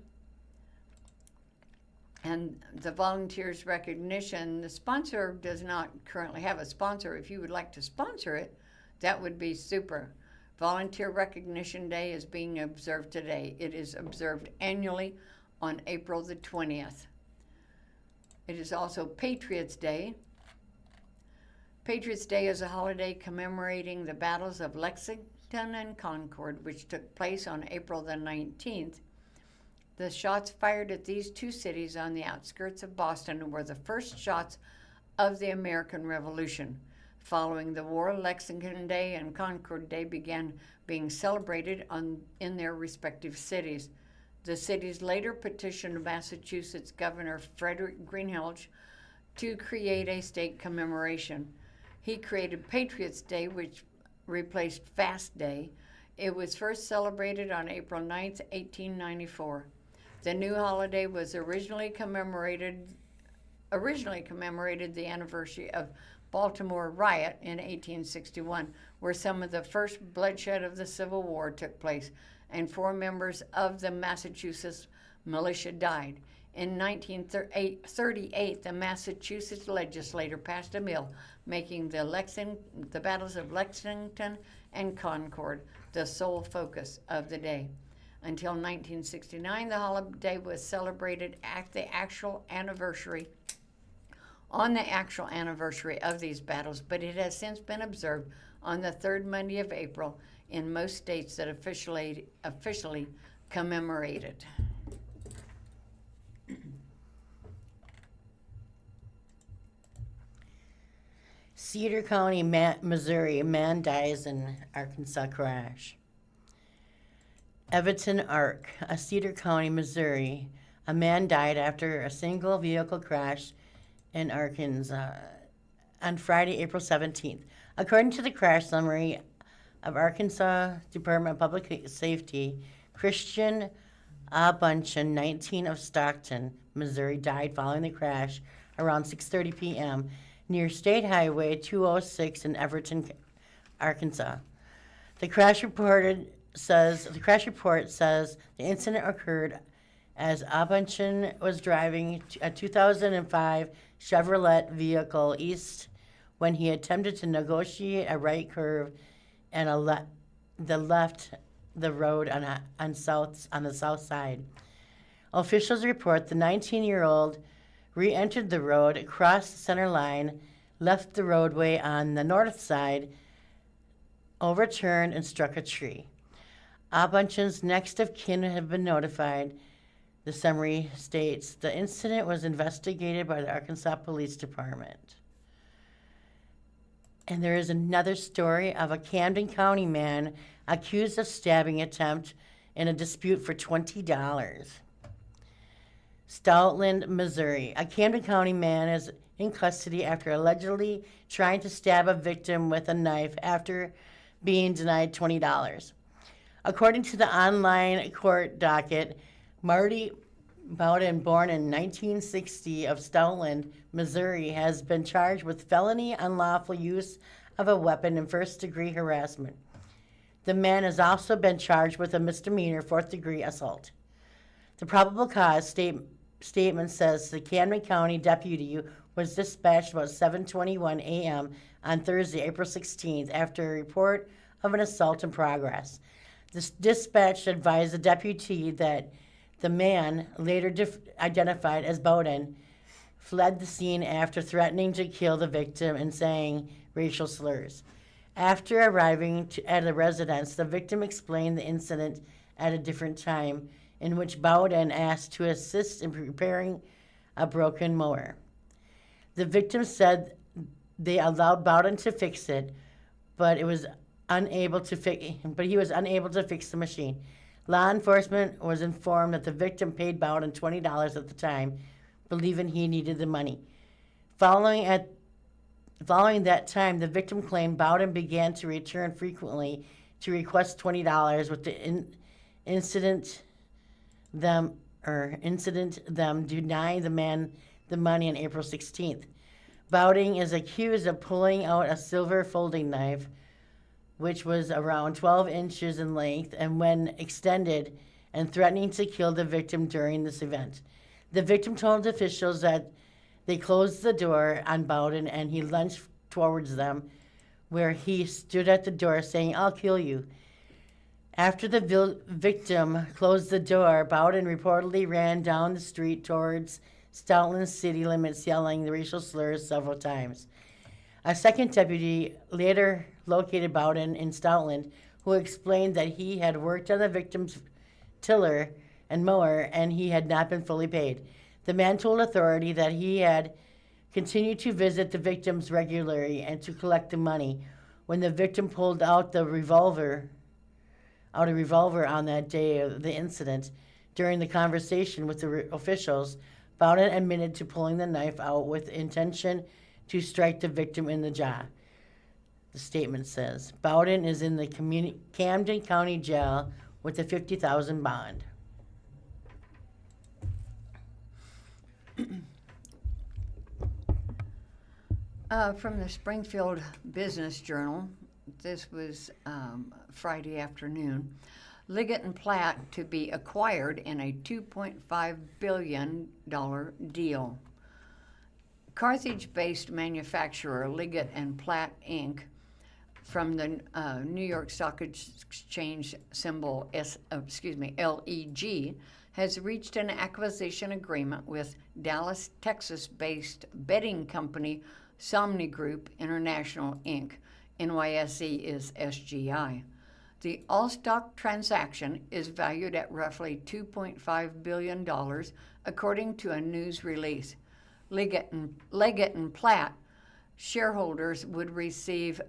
And the Volunteers Recognition, the sponsor does not currently have a sponsor. If you would like to sponsor it, that would be super. Volunteer Recognition Day is being observed today. It is observed annually on April the 20th. It is also Patriots Day. Patriots Day is a holiday commemorating the battles of Lexington and Concord, which took place on April the 19th. The shots fired at these two cities on the outskirts of Boston were the first shots of the American Revolution. Following the war, Lexington Day and Concord Day began being celebrated in their respective cities. The cities later petitioned Massachusetts Governor Frederick Greenhalgh to create a state commemoration. He created Patriots Day, which replaced Fast Day. It was first celebrated on April 9, 1894. The new holiday was originally commemorated the anniversary of Baltimore riot in 1861, where some of the first bloodshed of the Civil War took place, and 4 members of the Massachusetts militia died. In 1938, the Massachusetts legislature passed a bill making the battles of Lexington and Concord the sole focus of the day. Until 1969, the holiday was celebrated on the actual anniversary of these battles, but it has since been observed on the third Monday of April in most states that officially commemorate it. Cedar County, Missouri, a man dies in Arkansas crash. Everton Arc, a Cedar County, Missouri, a man died after a single vehicle crash in Arkansas on Friday, April 17th. According to the crash summary of Arkansas Department of Public Safety, Christian Bunchen, 19 of Stockton, Missouri, died following the crash around 6:30 p.m. near State Highway 206 in Everton, Arkansas. The crash report says the incident occurred as Bunchen was driving a 2005 Chevrolet vehicle east when he attempted to negotiate a right curve and left the road on the south side. Officials report the 19-year-old re-entered the road, crossed the center line, left the roadway on the north side, overturned, and struck a tree. Bunchen's next of kin have been notified. The summary states the incident was investigated by the Arkansas Police Department. And there is another story of a Camden County man accused of stabbing attempt in a dispute for $20. Stoutland, Missouri. A Camden County man is in custody after allegedly trying to stab a victim with a knife after being denied $20. According to the online court docket, Marty Bowden, born in 1960 of Stoutland, Missouri, has been charged with felony unlawful use of a weapon and first-degree harassment. The man has also been charged with a misdemeanor fourth-degree assault. The probable cause statement says the Camden County deputy was dispatched about 7:21 a.m. on Thursday, April 16th, after a report of an assault in progress. This dispatch advised the deputy that the man, later identified as Bowden, fled the scene after threatening to kill the victim and saying racial slurs. After arriving at the residence, the victim explained the incident at a different time, in which Bowden asked to assist in repairing a broken mower. The victim said they allowed Bowden to fix it, but he was unable to fix the machine. Law enforcement was informed that the victim paid Bowden $20 at the time, believing he needed the money. Following that time, the victim claimed Bowden began to return frequently to request $20, with the incident them denying the man the money on April 16th. Bowden is accused of pulling out a silver folding knife, which was around 12 inches in length, and when extended, and threatening to kill the victim during this event. The victim told officials that they closed the door on Bowden and he lunged towards them, where he stood at the door saying, "I'll kill you." After the victim closed the door, Bowden reportedly ran down the street towards Stoutland's city limits, yelling the racial slurs several times. A second deputy later located Bowden in Stoutland, who explained that he had worked on the victim's tiller and mower and he had not been fully paid. The man told authority that he had continued to visit the victims regularly and to collect the money. When the victim pulled out a revolver on that day of the incident, during the conversation with the officials, Bowden admitted to pulling the knife out with intention to strike the victim in the jaw. The statement says, Bowden is in the Camden County Jail with a $50,000 bond. From the Springfield Business Journal, this was Friday afternoon. Liggett and Platt to be acquired in a $2.5 billion deal. Carthage-based manufacturer Liggett and Platt, Inc., from the New York Stock Exchange symbol LEG, has reached an acquisition agreement with Dallas, Texas-based betting company Somni Group International, Inc. NYSE is SGI. The all-stock transaction is valued at roughly $2.5 billion, according to a news release. Liggett and Platt shareholders would receive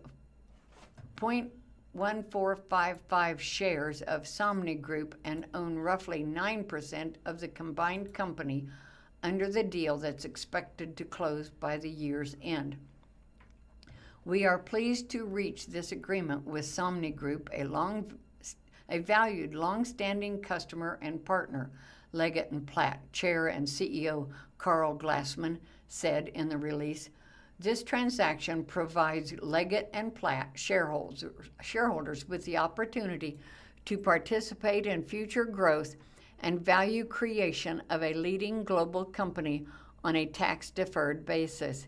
0.1455 shares of Somni Group and own roughly 9% of the combined company under the deal that's expected to close by the year's end. We are pleased to reach this agreement with Somni Group, a valued, long-standing customer and partner, Liggett and Platt Chair and CEO Carl Glassman said in the release. This transaction provides Liggett and Platt shareholders with the opportunity to participate in future growth and value creation of a leading global company on a tax-deferred basis.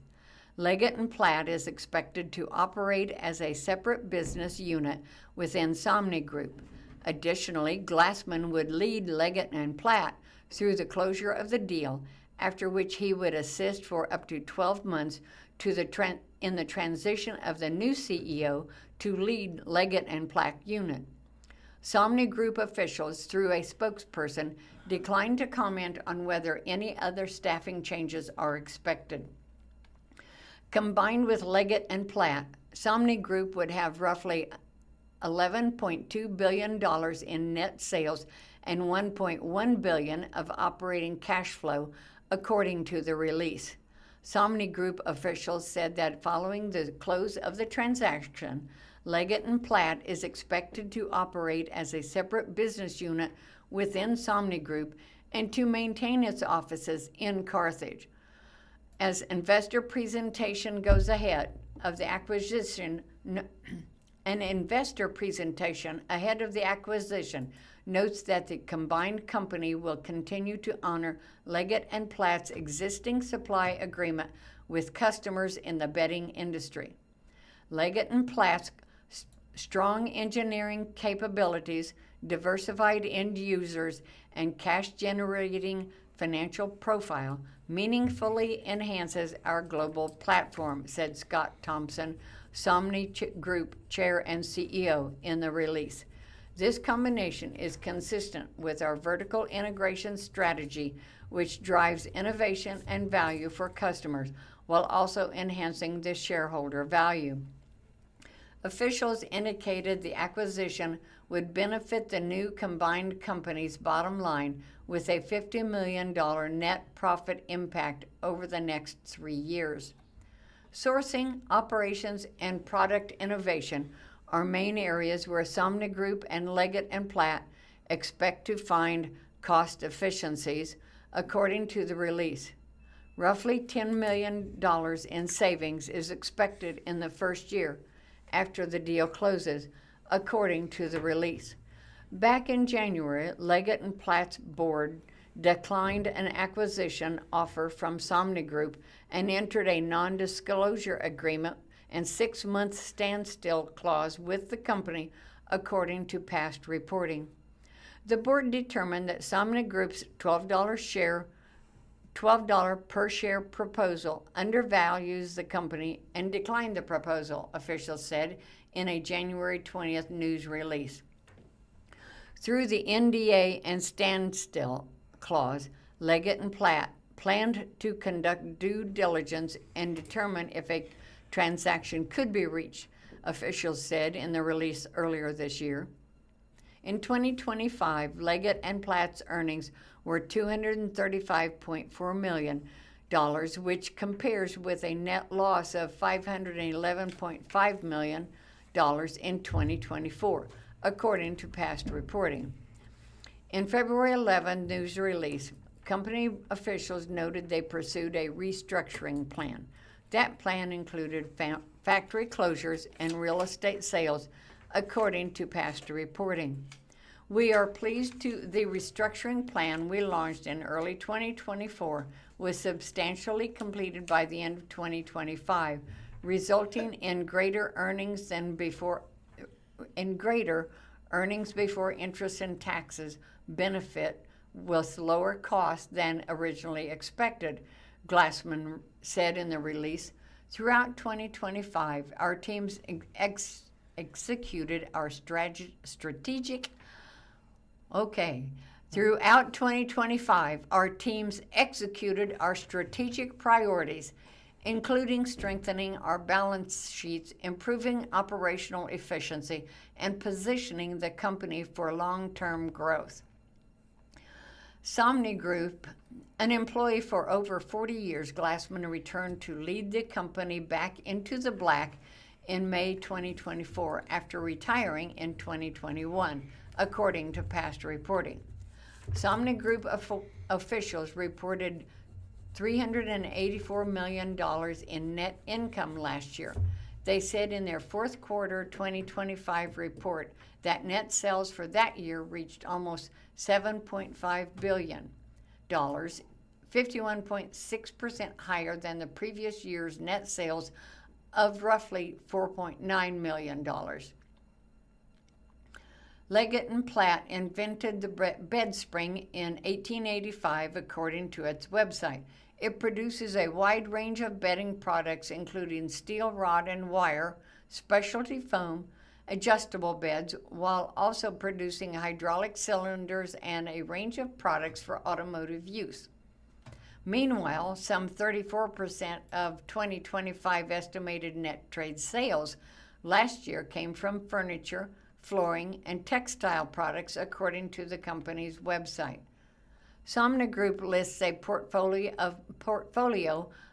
Liggett and Platt is expected to operate as a separate business unit within Somni Group. Additionally, Glassman would lead Liggett and Platt through the closure of the deal, after which he would assist for up to 12 months in the transition of the new CEO to lead Liggett and Platt unit. Somni Group officials, through a spokesperson, declined to comment on whether any other staffing changes are expected. Combined with Liggett and Platt, Somni Group would have roughly $11.2 billion in net sales and $1.1 billion of operating cash flow, according to the release. Somni Group officials said that following the close of the transaction, Liggett and Platt is expected to operate as a separate business unit within Somni Group and to maintain its offices in Carthage. As investor presentation goes ahead of the acquisition, an investor presentation ahead of the acquisition notes that the combined company will continue to honor Liggett and Platt's existing supply agreement with customers in the betting industry. Liggett and Platt's strong engineering capabilities, diversified end users, and cash-generating financial profile meaningfully enhances our global platform, said Scott Thompson, Somni Group Chair and CEO, in the release. This combination is consistent with our vertical integration strategy, which drives innovation and value for customers while also enhancing the shareholder value. Officials indicated the acquisition would benefit the new combined company's bottom line with a $50 million net profit impact over the next 3 years. Sourcing, operations, and product innovation are main areas where Somni Group and Leggett & Platt expect to find cost efficiencies, according to the release. Roughly $10 million in savings is expected in the first year after the deal closes, according to the release. Back in January, Leggett & Platt's board declined an acquisition offer from Somni Group and entered a non-disclosure agreement and 6-month standstill clause with the company, according to past reporting. The board determined that Somni Group's $12 per share proposal undervalues the company and declined the proposal, officials said in a January 20th news release. Through the NDA and standstill clause, Leggett & Platt planned to conduct due diligence and determine if a transaction could be reached, officials said in the release earlier this year. In 2025, Leggett & Platt's earnings were $235.4 million, which compares with a net loss of $511.5 million in 2024, according to past reporting. In February 11 news release, company officials noted they pursued a restructuring plan. That plan included factory closures and real estate sales, according to past reporting. We are pleased the restructuring plan we launched in early 2024 was substantially completed by the end of 2025, resulting in greater earnings before interest and taxes benefit with lower costs than originally expected, Glassman said in the release. Throughout 2025, our teams executed our strategic priorities, including strengthening our balance sheets, improving operational efficiency, and positioning the company for long-term growth. Somni Group, an employee for over 40 years, Glassman returned to lead the company back into the black in May 2024 after retiring in 2021, according to past reporting. Somni Group officials reported $384 million in net income last year. They said in their fourth quarter 2025 report that net sales for that year reached almost $7.5 billion, 51.6% higher than the previous year's net sales of roughly $4.9 million. Leggett & Platt invented the bed spring in 1885, according to its website. It produces a wide range of bedding products, including steel rod and wire, specialty foam, adjustable beds, while also producing hydraulic cylinders and a range of products for automotive use. Meanwhile, some 34% of 2025 estimated net trade sales last year came from furniture, flooring, and textile products, according to the company's website. Somni Group lists a portfolio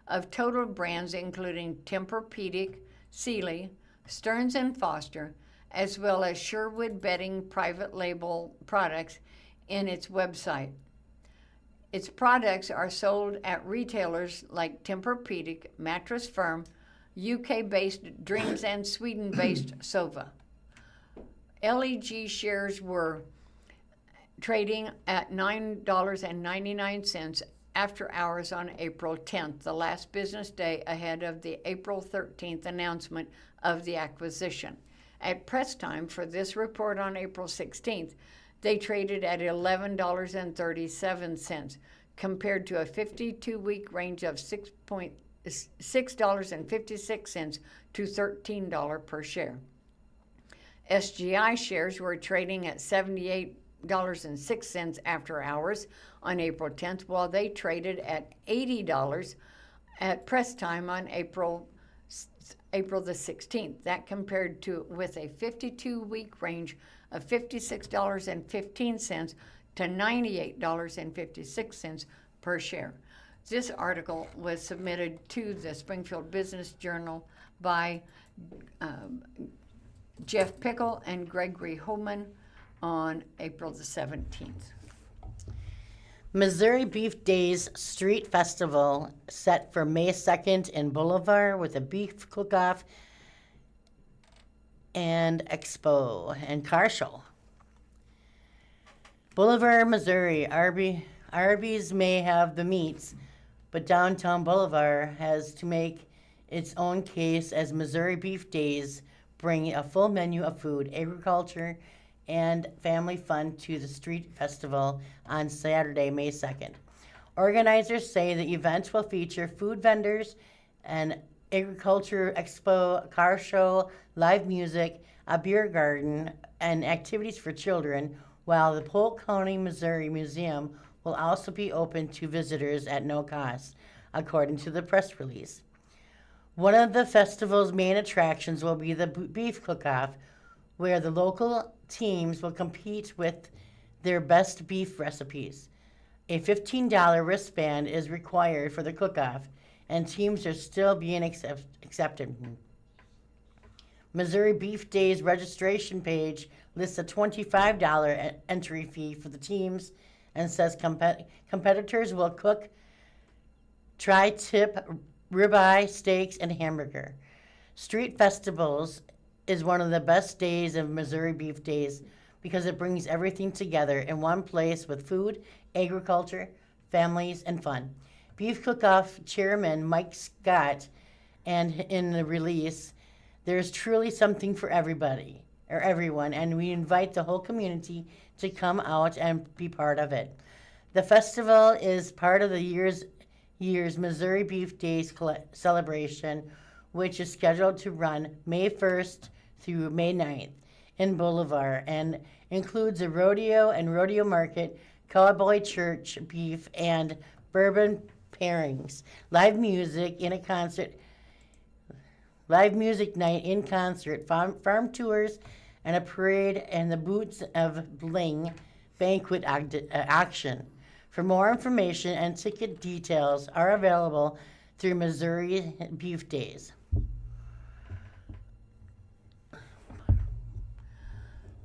of total brands including Tempur-Pedic, Sealy, Stearns & Foster, as well as Sherwood Bedding private label products in its website. Its products are sold at retailers like Tempur-Pedic, Mattress Firm, UK-based Dreams, and Sweden-based Sova. LEG shares were trading at $9.99 after hours on April 10th, the last business day ahead of the April 13th announcement of the acquisition. At press time for this report on April 16th, they traded at $11.37, compared to a 52-week range of $6.56 to $13 per share. SGI shares were trading at $78.06 after hours on April 10th, while they traded at $80 at press time on April April the 16th. That compared to with a 52-week range of $56.15 to $98.56 per share. This article was submitted to the Springfield Business Journal by Jeff Pickle and Gregory Holman on April the 17th. Missouri Beef Days Street Festival set for May 2nd in Boulevard with a beef cook-off and expo and car show. Boulevard, Missouri. Arby's may have the meats, but downtown Boulevard has to make its own case as Missouri Beef Days bring a full menu of food, agriculture, and family fun to the street festival on Saturday, May 2nd. Organizers say the event will feature food vendors, an agriculture expo, car show, live music, a beer garden, and activities for children, while the Polk County, Missouri Museum will also be open to visitors at no cost, according to the press release. One of the festival's main attractions will be the beef cook-off, where the local teams will compete with their best beef recipes. A $15 wristband is required for the cook-off, and teams are still being accepted. Missouri Beef Days registration page lists a $25 entry fee for the teams and says competitors will cook tri-tip ribeye, steaks, and hamburger. Street festivals is one of the best days of Missouri Beef Days because it brings everything together in one place with food, agriculture, families, and fun. Beef Cook-Off Chairman Mike Scott, and in the release, there's truly something for everybody, or everyone, and we invite the whole community to come out and be part of it. The festival is part of the year's Missouri Beef Days celebration, which is scheduled to run May 1st through May 9th in Boulevard and includes a rodeo and rodeo market, cowboy church beef, and bourbon pairings, live music night in concert, farm tours, and a parade and the Boots of Bling banquet auction. For more information and ticket details are available through Missouri Beef Days.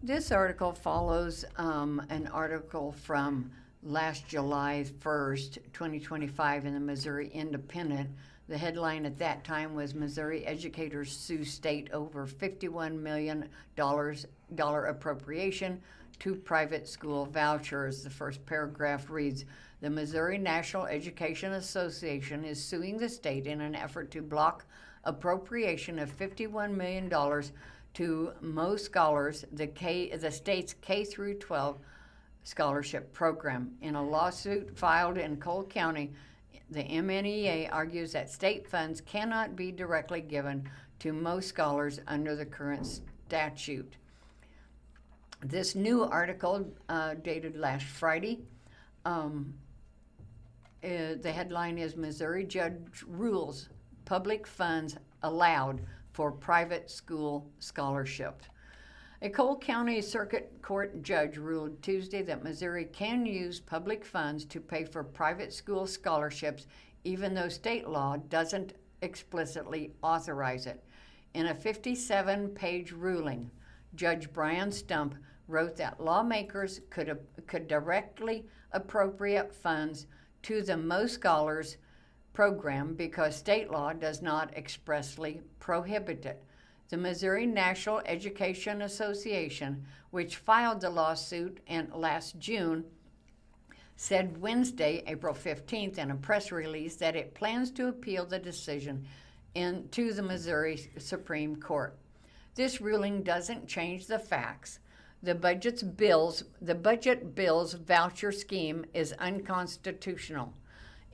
This article follows an article from last July 1st, 2025 in the Missouri Independent. The headline at that time was Missouri Educators Sue State Over $51 million appropriation to private school vouchers. The first paragraph reads, the Missouri National Education Association is suing the state in an effort to block appropriation of $51 million to Mo Scholars, the state's K-12 scholarship program. In a lawsuit filed in Cole County, the MNEA argues that state funds cannot be directly given to Mo Scholars under the current statute. This new article, dated last Friday, the headline is Missouri Judge Rules Public Funds Allowed for Private School Scholarship. A Cole County Circuit Court judge ruled Tuesday that Missouri can use public funds to pay for private school scholarships, even though state law doesn't explicitly authorize it. In a 57-page ruling, Judge Brian Stump wrote that lawmakers could directly appropriate funds to the Mo Scholars program because state law does not expressly prohibit it. The Missouri National Education Association, which filed the lawsuit last June, said Wednesday, April 15th, in a press release that it plans to appeal the decision to the Missouri Supreme Court. This ruling doesn't change the facts. The budget bill's voucher scheme is unconstitutional.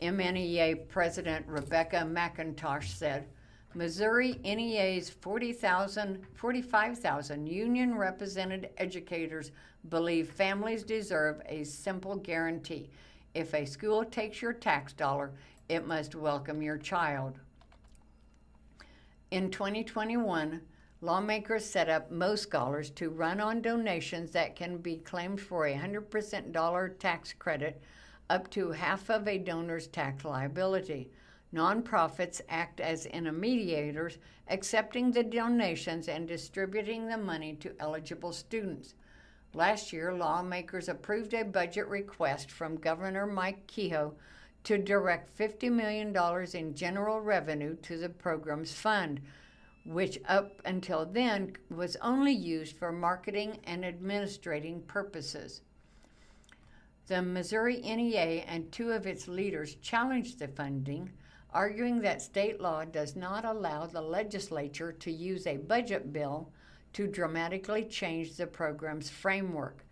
MNEA President Rebecca McIntosh said, Missouri NEA's 45,000 union-represented educators believe families deserve a simple guarantee. If a school takes your tax dollar, it must welcome your child. In 2021, lawmakers set up Mo Scholars to run on donations that can be claimed for a 100% dollar tax credit up to half of a donor's tax liability. Nonprofits act as intermediators, accepting the donations and distributing the money to eligible students. Last year, lawmakers approved a budget request from Governor Mike Kehoe to direct $50 million in general revenue to the program's fund, which up until then was only used for marketing and administrating purposes. The Missouri NEA and two of its leaders challenged the funding, arguing that state law does not allow the legislature to use a budget bill to dramatically change the program's framework.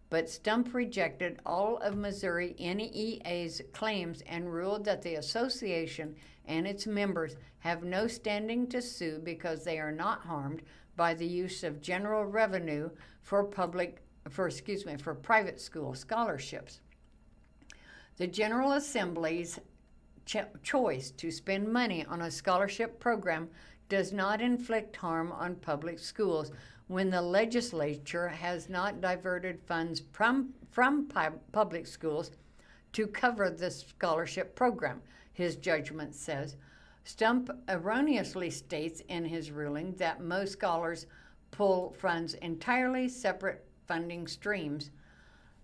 But Stump rejected all of Missouri NEA's claims and ruled that the association and its members have no standing to sue because they are not harmed by the use of general revenue for private school scholarships. The General Assembly's choice to spend money on a scholarship program does not inflict harm on public schools when the legislature has not diverted funds from public schools to cover the scholarship program, his judgment says. Stump erroneously states in his ruling that most scholars pull funds entirely separate funding streams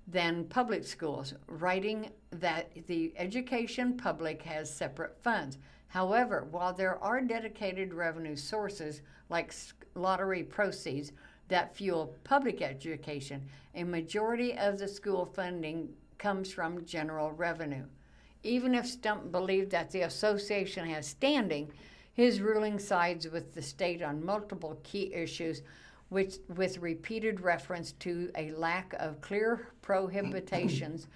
than public schools, writing that the education public has separate funds. However, while there are dedicated revenue sources like lottery proceeds that fuel public education, a majority of the school funding comes from general revenue. Even if Stump believed that the association has standing, his ruling sides with the state on multiple key issues, which, with repeated reference to a lack of clear prohibitions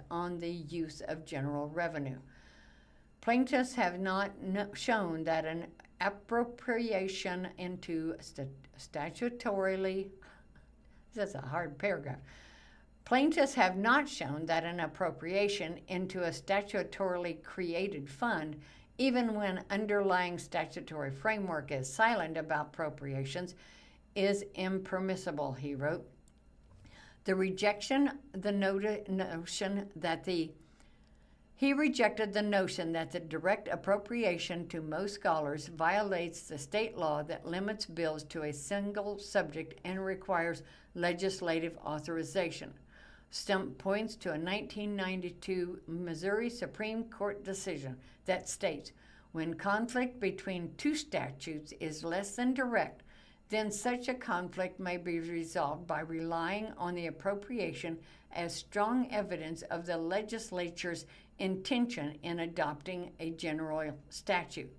on the use of general revenue. Plaintiffs have not shown that an appropriation into statutorily, that's a hard paragraph. Plaintiffs have not shown that an appropriation into a statutorily created fund, even when underlying statutory framework is silent about appropriations, is impermissible, he wrote. He rejected the notion that the direct appropriation to most scholars violates the state law that limits bills to a single subject and requires legislative authorization. Stump points to a 1992 Missouri Supreme Court decision that states, when conflict between two statutes is less than direct, then such a conflict may be resolved by relying on the appropriation as strong evidence of the legislature's intention in adopting a general statute.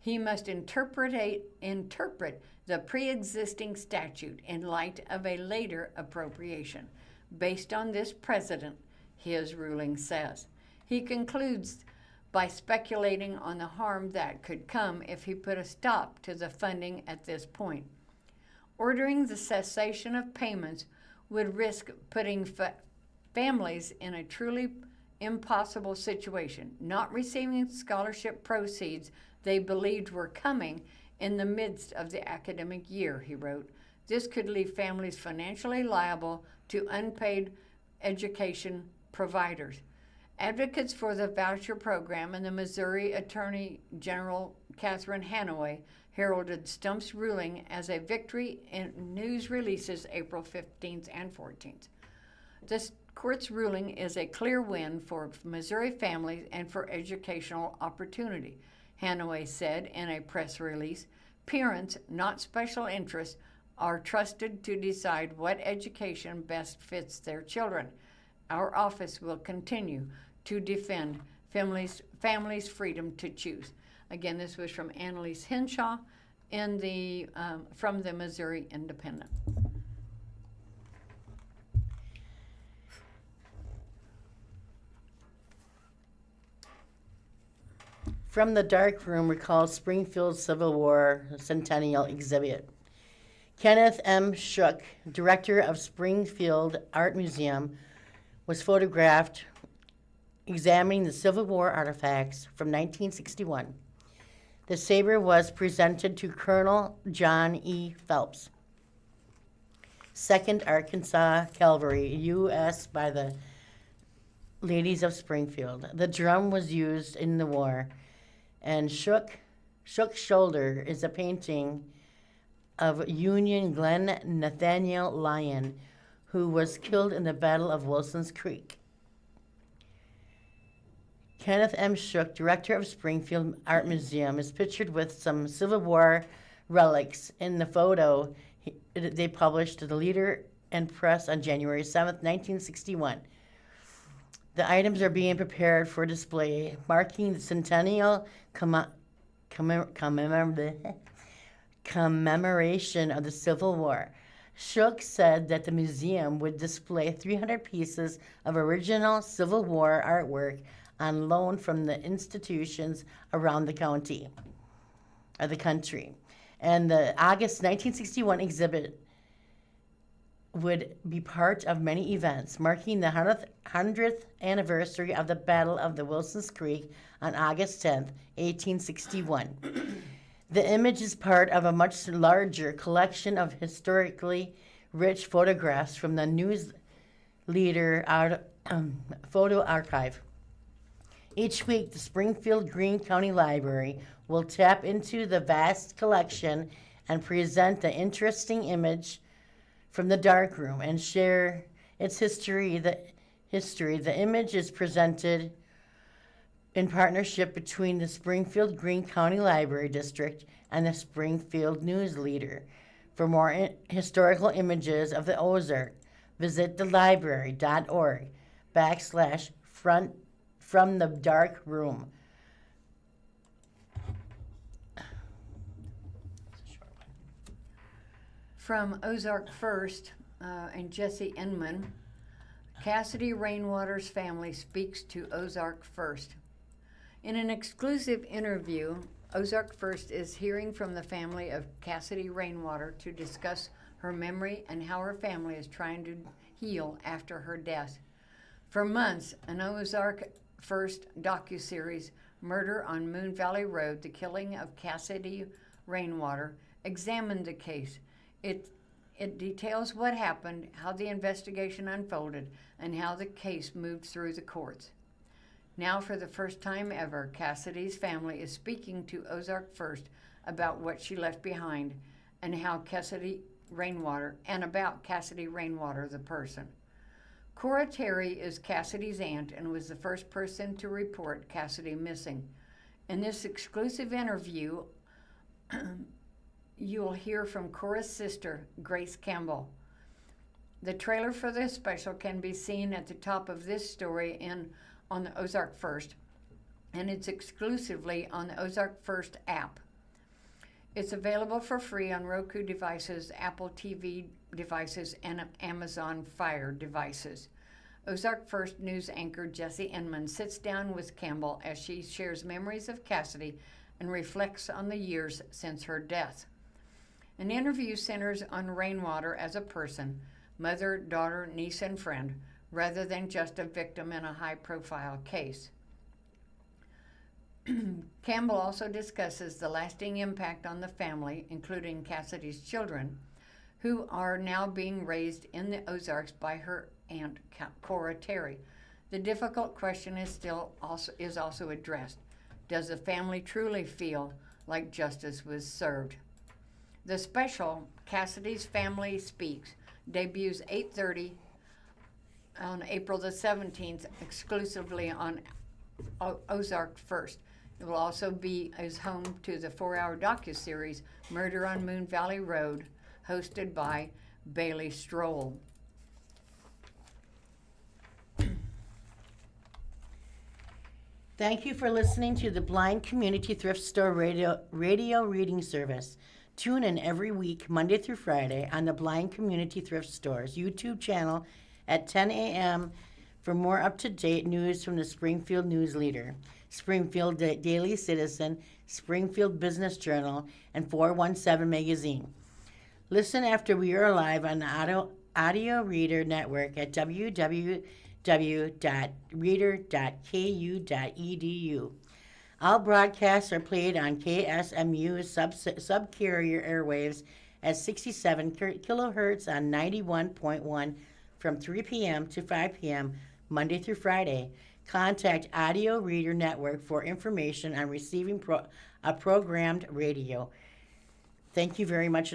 He must interpret the pre-existing statute in light of a later appropriation. Based on this precedent, his ruling says. He concludes by speculating on the harm that could come if he put a stop to the funding at this point. Ordering the cessation of payments would risk putting families in a truly impossible situation, not receiving scholarship proceeds they believed were coming in the midst of the academic year, he wrote. This could leave families financially liable to unpaid education providers. Advocates for the voucher program and the Missouri Attorney General Catherine Hanaway heralded Stump's ruling as a victory in news releases April 15th and 14th. This court's ruling is a clear win for Missouri families and for educational opportunity, Hanaway said in a press release. Parents, not special interests, are trusted to decide what education best fits their children. Our office will continue to defend families' freedom to choose. Again, this was from Annalise Henshaw from the Missouri Independent. From the dark room recalls Springfield Civil War Centennial Exhibit. Kenneth M. Shook, director of Springfield Art Museum, was photographed examining the Civil War artifacts from 1961. The saber was presented to Colonel John E. Phelps, 2nd Arkansas Cavalry, U.S. by the Ladies of Springfield. The drum was used in the war, and Shook Shoulder is a painting of Union Glen Nathaniel Lyon, who was killed in the Battle of Wilson's Creek. Kenneth M. Shook, director of Springfield Art Museum, is pictured with some Civil War relics in the photo they published to the Leader and Press on January 7th, 1961. The items are being prepared for display, marking the centennial commemoration of the Civil War. Shook said that the museum would display 300 pieces of original Civil War artwork on loan from the institutions around the country. And the August 1961 exhibit would be part of many events, marking the 100th anniversary of the Battle of the Wilson's Creek on August 10th, 1861. The image is part of a much larger collection of historically rich photographs from the News-Leader photo archive. Each week, the Springfield Greene County Library will tap into the vast collection and present the interesting image from the darkroom and share its history. The image is presented in partnership between the Springfield Greene County Library District and the Springfield News-Leader. For more historical images of the Ozarks, visit thelibrary.org/from the dark room. From Ozark First and Jesse Inman, Cassidy Rainwater's family speaks to Ozark First. In an exclusive interview, Ozark First is hearing from the family of Cassidy Rainwater to discuss her memory and how her family is trying to heal after her death. For months, an Ozark First docuseries, Murder on Moon Valley Road, The Killing of Cassidy Rainwater, examined the case. It details what happened, how the investigation unfolded, and how the case moved through the courts. Now, for the first time ever, Cassidy's family is speaking to Ozark First about what she left behind and about Cassidy Rainwater, the person. Cora Terry is Cassidy's aunt and was the first person to report Cassidy missing. In this exclusive interview, you'll hear from Cora's sister, Grace Campbell. The trailer for this special can be seen at the top of this story on the Ozark First, and it's exclusively on the Ozark First app. It's available for free on Roku devices, Apple TV devices, and Amazon Fire devices. Ozark First news anchor Jesse Inman sits down with Campbell as she shares memories of Cassidy and reflects on the years since her death. An interview centers on Rainwater as a person, mother, daughter, niece, and friend, rather than just a victim in a high-profile case. Campbell also discusses the lasting impact on the family, including Cassidy's children, who are now being raised in the Ozarks by her aunt, Cora Terry. The difficult question is also addressed. Does the family truly feel like justice was served? The special, Cassidy's Family Speaks, debuts 8:30 on April the 17th, exclusively on Ozark First. It will also be as home to the 4-hour docuseries Murder on Moon Valley Road, hosted by Bailey Stroll. Thank you for listening to the Blind Community Thrift Store radio reading service. Tune in every week, Monday through Friday, on the Blind Community Thrift Store's YouTube channel at 10 a.m. for more up-to-date news from the Springfield News-Leader, Springfield Daily Citizen, Springfield Business Journal, and 417 Magazine. Listen after we are live on the Audio Reader Network at www.reader.ku.edu. All broadcasts are played on KSMU's subcarrier airwaves at 67 kilohertz on 91.1 from 3 p.m. to 5 p.m. Monday through Friday. Contact Audio Reader Network for information on receiving a programmed radio. Thank you very much. And